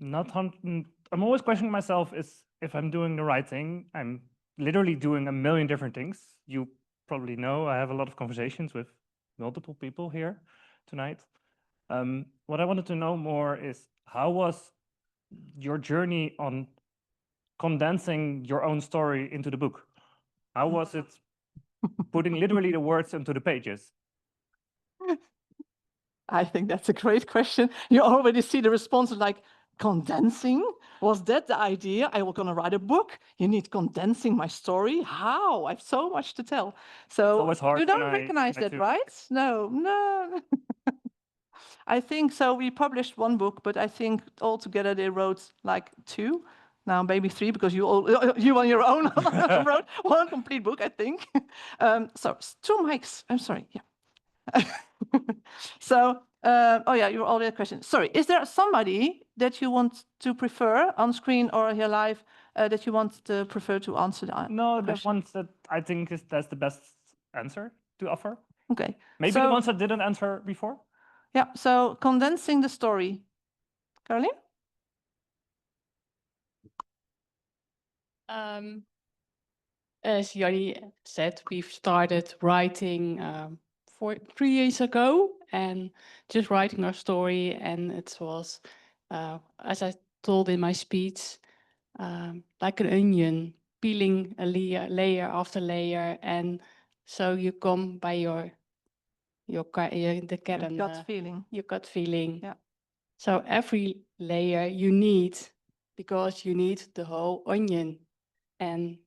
Speaker 12: always questioning myself if I'm doing the right thing. I'm literally doing a million different things. You probably know I have a lot of conversations with multiple people here tonight. What I wanted to know more is, how was your journey on condensing your own story into the book? How was it putting literally the words into the pages?
Speaker 2: I think that's a great question. You already see the response, like, condensing? Was that the idea? I was going to write a book. You need condensing my story? How? I have so much to tell. So
Speaker 12: always hard
Speaker 2: you
Speaker 12: when
Speaker 2: don't
Speaker 12: I
Speaker 2: recognize
Speaker 12: try
Speaker 2: that,
Speaker 12: to-
Speaker 2: right? No. I think so. We published one book, but I think altogether they wrote like two. Now maybe three, because you on your own wrote one complete book, I think. So two mics. I'm sorry. Yeah. So, oh yeah, you already had a question. Sorry, is there somebody that you want to prefer on screen or here live that you want to prefer to answer the
Speaker 12: No, the
Speaker 2: question?
Speaker 12: ones that I think that's the best answer to offer.
Speaker 2: Okay.
Speaker 12: Maybe the ones that didn't answer before.
Speaker 2: Yeah. So condensing the story, Caroline.
Speaker 6: As Jannie said, we've started writing 3 years ago, and just writing our story. And it was, as I told in my speech, like an onion, peeling a layer after layer. And so you come by your
Speaker 2: Gut feeling.
Speaker 6: Your gut feeling.
Speaker 2: Yeah.
Speaker 6: So every layer you need, because you need the whole onion, and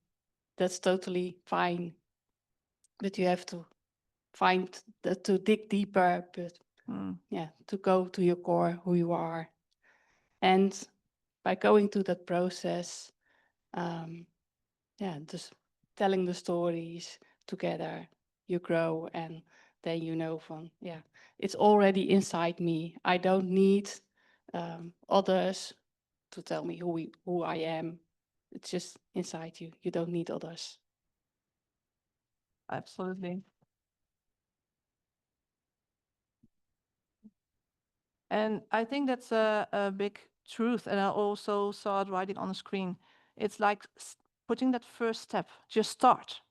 Speaker 6: that's totally fine. But you have to to dig deeper, but yeah, to go to your core, who you are. And by going through that process, just telling the stories together, you grow, and then you know it's already inside me. I don't need others to tell me who I am. It's just inside you. You don't need others.
Speaker 2: Absolutely. And I think that's a big truth. And I also saw it writing on the screen. It's like putting that first step. Just start.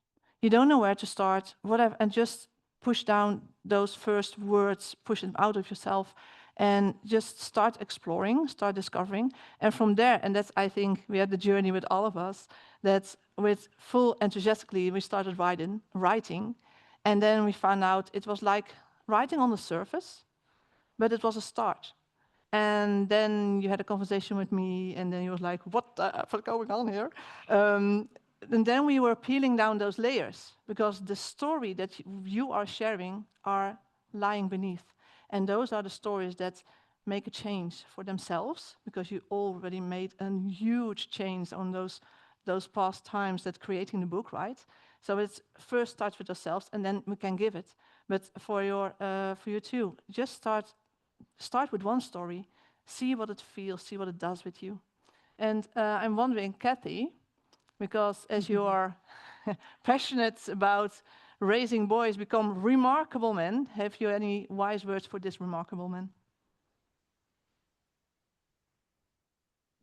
Speaker 2: You don't know where to start, whatever, and just push down those first words, push them out of yourself, and just start exploring, start discovering. And from there, and that's, I think, we had the journey with all of us, that with full enthusiastically, we started writing, and then we found out it was like writing on the surface, but it was a start. And then you had a conversation with me, and then you was like, what the F is going on here? And then we were peeling down those layers, because the story that you are sharing are lying beneath. And those are the stories that make a change for themselves, because you already made a huge change on those past times that creating the book, right? So it's first start with yourselves, and then we can give it. But for you too, just start with one story, see what it feels, see what it does with you. And I'm wondering, Kathy, because as you are passionate about raising boys become remarkable men, have you any wise words for this remarkable man?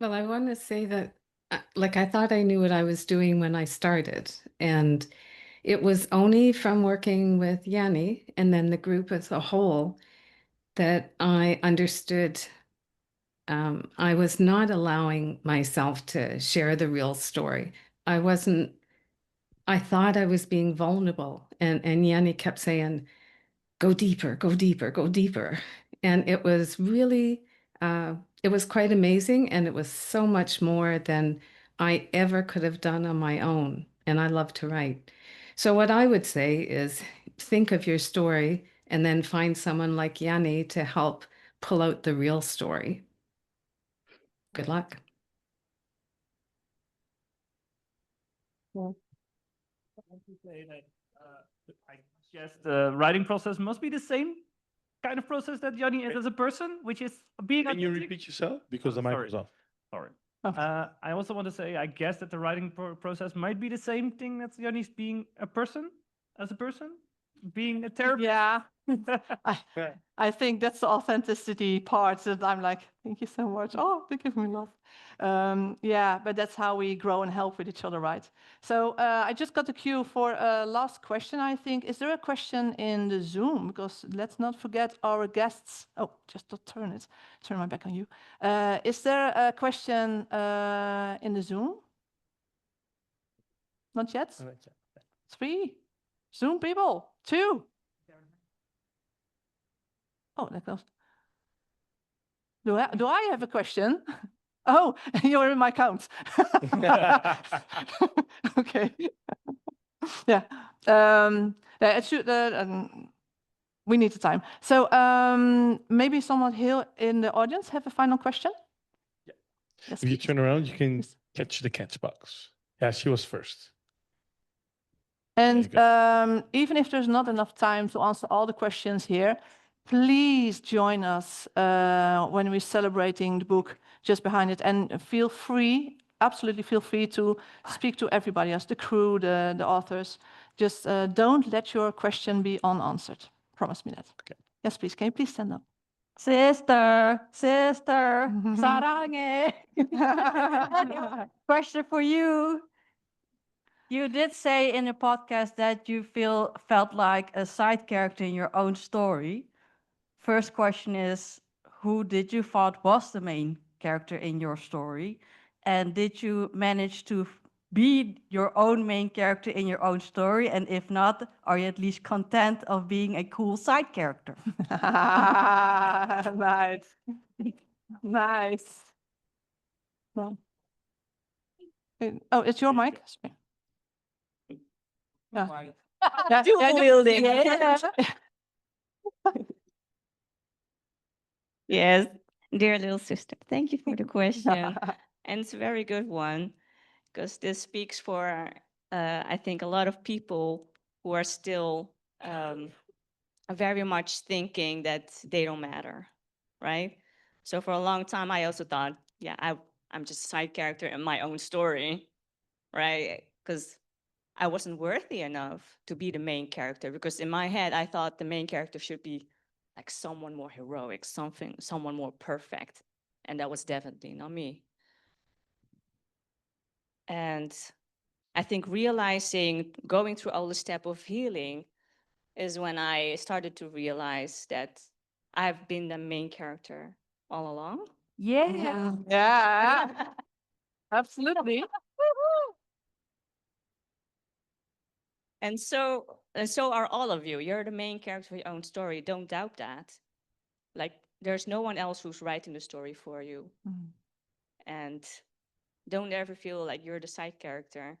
Speaker 7: Well, I want to say that, like, I thought I knew what I was doing when I started. And it was only from working with Jannie and then the group as a whole that I understood I was not allowing myself to share the real story. I thought I was being vulnerable. And Jannie kept saying, go deeper, go deeper, go deeper. And it was really, it was quite amazing. And it was so much more than I ever could have done on my own. And I love to write. So what I would say is think of your story and then find someone like Jannie to help pull out the real story. Good luck.
Speaker 12: To say that I guess the writing process must be the same kind of process that Jannie is as a person, which is being.
Speaker 1: Can you repeat yourself? Because the mic
Speaker 12: sorry.
Speaker 1: was off.
Speaker 12: Sorry. I also want to say, I guess that the writing process might be the same thing that Jannie's being a person, as a person, being a therapist.
Speaker 2: Yeah. I think that's the authenticity part that I'm like, thank you so much. Oh, they give me love. Yeah, but that's how we grow and help with each other, right? So I just got the cue for a last question, I think. Is there a question in the Zoom? Because let's not forget our guests. Oh, just to turn my back on you. Is there a question in the Zoom? Not yet? 3 Zoom people, 2. Oh, that goes. Do I have a question? Oh, you're in my count. Okay. Yeah. It should. We need the time. So maybe someone here in the audience have a final question.
Speaker 1: Yeah.
Speaker 2: Yes,
Speaker 1: if you
Speaker 2: please.
Speaker 1: turn around, you can catch the catch box. Yeah, she was first.
Speaker 2: And even if there's not enough time to answer all the questions here, please join us when we're celebrating the book just behind it. And feel free, absolutely feel free to speak to everybody else, the crew, the authors. Just don't let your question be unanswered. Promise me that.
Speaker 1: Okay.
Speaker 2: Yes, please. Can you please stand up?
Speaker 13: Sister, sarange. Question for you. You did say in the podcast that you felt like a side character in your own story. First question is, who did you thought was the main character in your story? And did you manage to be your own main character in your own story? And if not, are you at least content of being a cool side character?
Speaker 2: Nice. Nice. No. Oh, it's your mic? Sorry. Yeah.
Speaker 13: Dual wielding.
Speaker 14: Yes, dear little sister, thank you for the question. And it's a very good one, because this speaks for, I think, a lot of people who are still very much thinking that they don't matter, right? So for a long time, I also thought, yeah, I'm just a side character in my own story, right? Because I wasn't worthy enough to be the main character, because in my head, I thought the main character should be like someone more heroic, someone more perfect. And that was definitely not me. And I think realizing, going through all the step of healing, is when I started to realize that I've been the main character all along.
Speaker 2: Yeah. Yeah. Absolutely.
Speaker 14: And so are all of you. You're the main character of your own story. Don't doubt that. Like, there's no one else who's writing the story for you. And don't ever feel like you're the side character.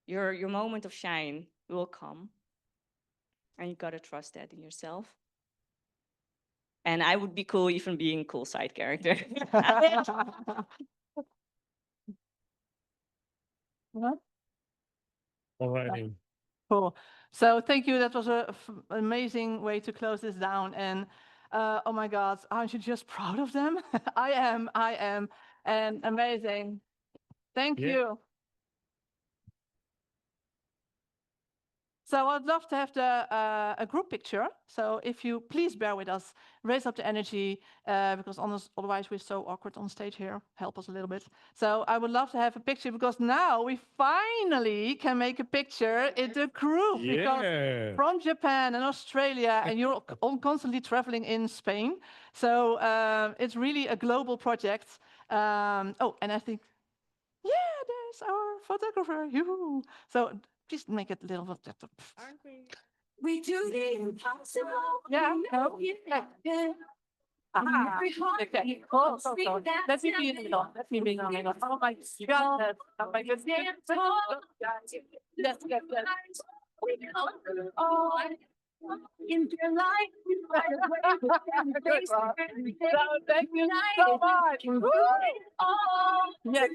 Speaker 14: Your moment of shine will come. And you gotta trust that in yourself. And I would be cool even being a cool side character.
Speaker 2: What?
Speaker 1: All righty.
Speaker 2: Cool. So thank you. That was an amazing way to close this down. And oh my God, aren't you just proud of them? I am. And amazing. Thank you. So I'd love to have a group picture. So if you please bear with us, raise up the energy, because otherwise we're so awkward on stage here. Help us a little bit. So I would love to have a picture, because now we finally can make a picture in the group. Because from Japan and Australia, and you're constantly traveling in Spain. So it's really a global project. Oh, and I think, yeah, there's our photographer. Yoo-hoo. So just make it a little bit.
Speaker 4: Aren't we? We do the impossible.
Speaker 2: Yeah.
Speaker 4: Oh, yeah.
Speaker 2: Aha. Okay. Cool. Let me be in the middle. Let me be in the middle. Oh my God. Oh my goodness. Yes.
Speaker 4: Oh, in your life,
Speaker 2: thank you so much.
Speaker 4: Yes.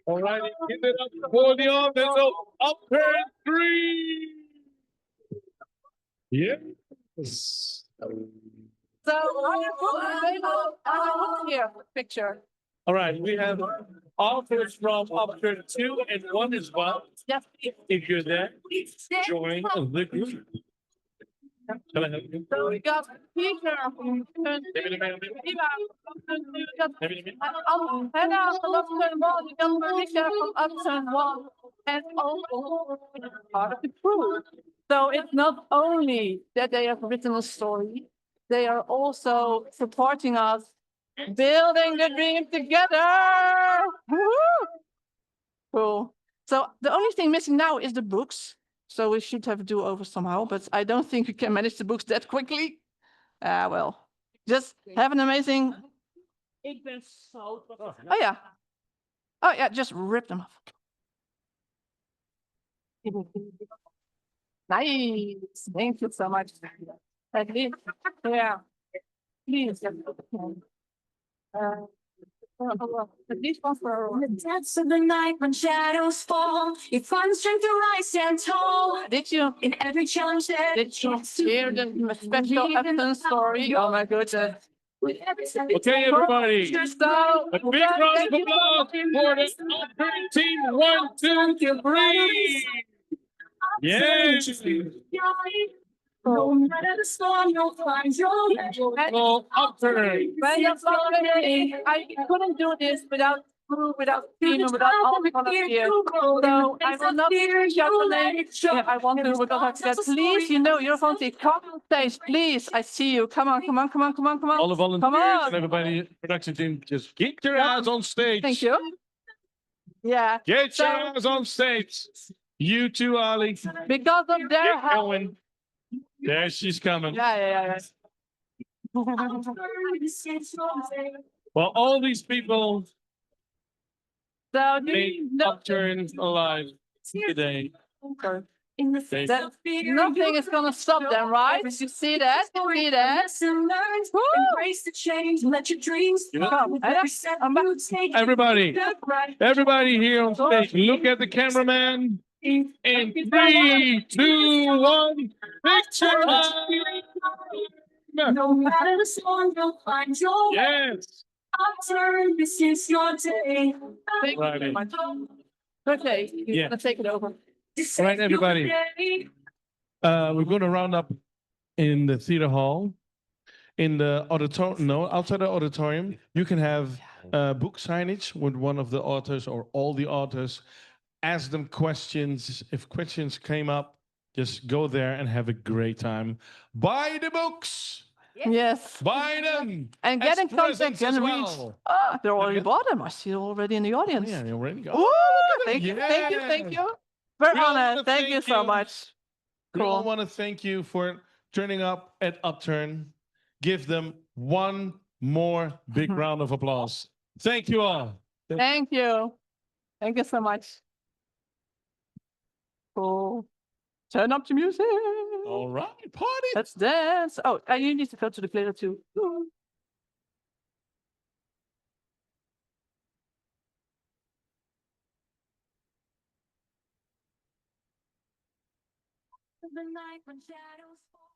Speaker 1: All right, give it up for the authors of UPTURN 3. Yes.
Speaker 2: So I here picture.
Speaker 1: All right, we have authors from UPTURN 2 and 1 as well.
Speaker 2: Yes.
Speaker 1: If you're there, join the group. Can I help you?
Speaker 2: So we got Peter. And also part of the crew. So it's not only that they have written a story, they are also supporting us, building the dream together. Woo-hoo! Cool. So the only thing missing now is the books. So we should have a do-over somehow, but I don't think we can manage the books that quickly. Well, just have an amazing... Oh yeah, just rip them off. Nice. Thank you so much. At least, yeah. Please. At least one for
Speaker 4: in the depths of the night when shadows fall, you find strength to rise and tall.
Speaker 2: Did you?
Speaker 4: In every challenge that
Speaker 2: Did you hear the special UPTURN story? Oh my goodness.
Speaker 1: Okay, everybody.
Speaker 2: So,
Speaker 1: a big round of applause for the UPTURN team. 1, 2, 3. Yes.
Speaker 4: No matter the storm, you'll find your way.
Speaker 1: UPTURN.
Speaker 2: I couldn't do this without team and without all people up here. So I will not shout the name. Yeah, I want to because I said, please, you know, you're volunteer. Come on stage, please. I see you. Come on.
Speaker 1: All the volunteers and everybody, production team, just get your ass on stage.
Speaker 2: Thank you. Yeah.
Speaker 1: Get your ass on stage. You too, Ali.
Speaker 2: Because of their help.
Speaker 1: There she's coming.
Speaker 2: Yeah.
Speaker 1: Well, all these people
Speaker 2: so
Speaker 1: made UPTURN alive today.
Speaker 2: Nothing is going to stop them, right? You see that? See that?
Speaker 4: Embrace the change, let your dreams come.
Speaker 1: Everybody here on stage, look at the cameraman. In 3, 2, 1, picture time.
Speaker 4: No matter the storm, you'll find your way.
Speaker 1: Yes.
Speaker 4: UPTURN, this is your day.
Speaker 2: Right. Okay, you're gonna take it over.
Speaker 1: All right, everybody. We're going to round up in the theater hall. In the auditorium, no, outside the auditorium, you can have book signage with one of the authors or all the authors. ask them questions. If questions came up, just go there and have a great time. Buy the books.
Speaker 2: Yes.
Speaker 1: Buy them.
Speaker 2: And get
Speaker 1: as
Speaker 2: in contact
Speaker 1: presents as
Speaker 2: and reach.
Speaker 1: well.
Speaker 2: Ah, they're already
Speaker 1: Again?
Speaker 2: bought them. I see them already in the audience.
Speaker 1: Yeah, they already got.
Speaker 2: Ooh,
Speaker 1: look at
Speaker 2: thank
Speaker 1: them.
Speaker 2: you, thank you, thank you.
Speaker 1: We
Speaker 2: We're
Speaker 1: all wanna
Speaker 2: honored. Thank you so much.
Speaker 1: We all
Speaker 2: Cool.
Speaker 1: want to thank you for turning up at Upturn. Give them one more big round of applause. Thank you all.
Speaker 2: Thank you. Thank you so much. Cool. Turn up the music.
Speaker 1: All right, party.
Speaker 2: Let's dance. Oh, and you need to go to the glitter too.
Speaker 4: The night when shadows fall.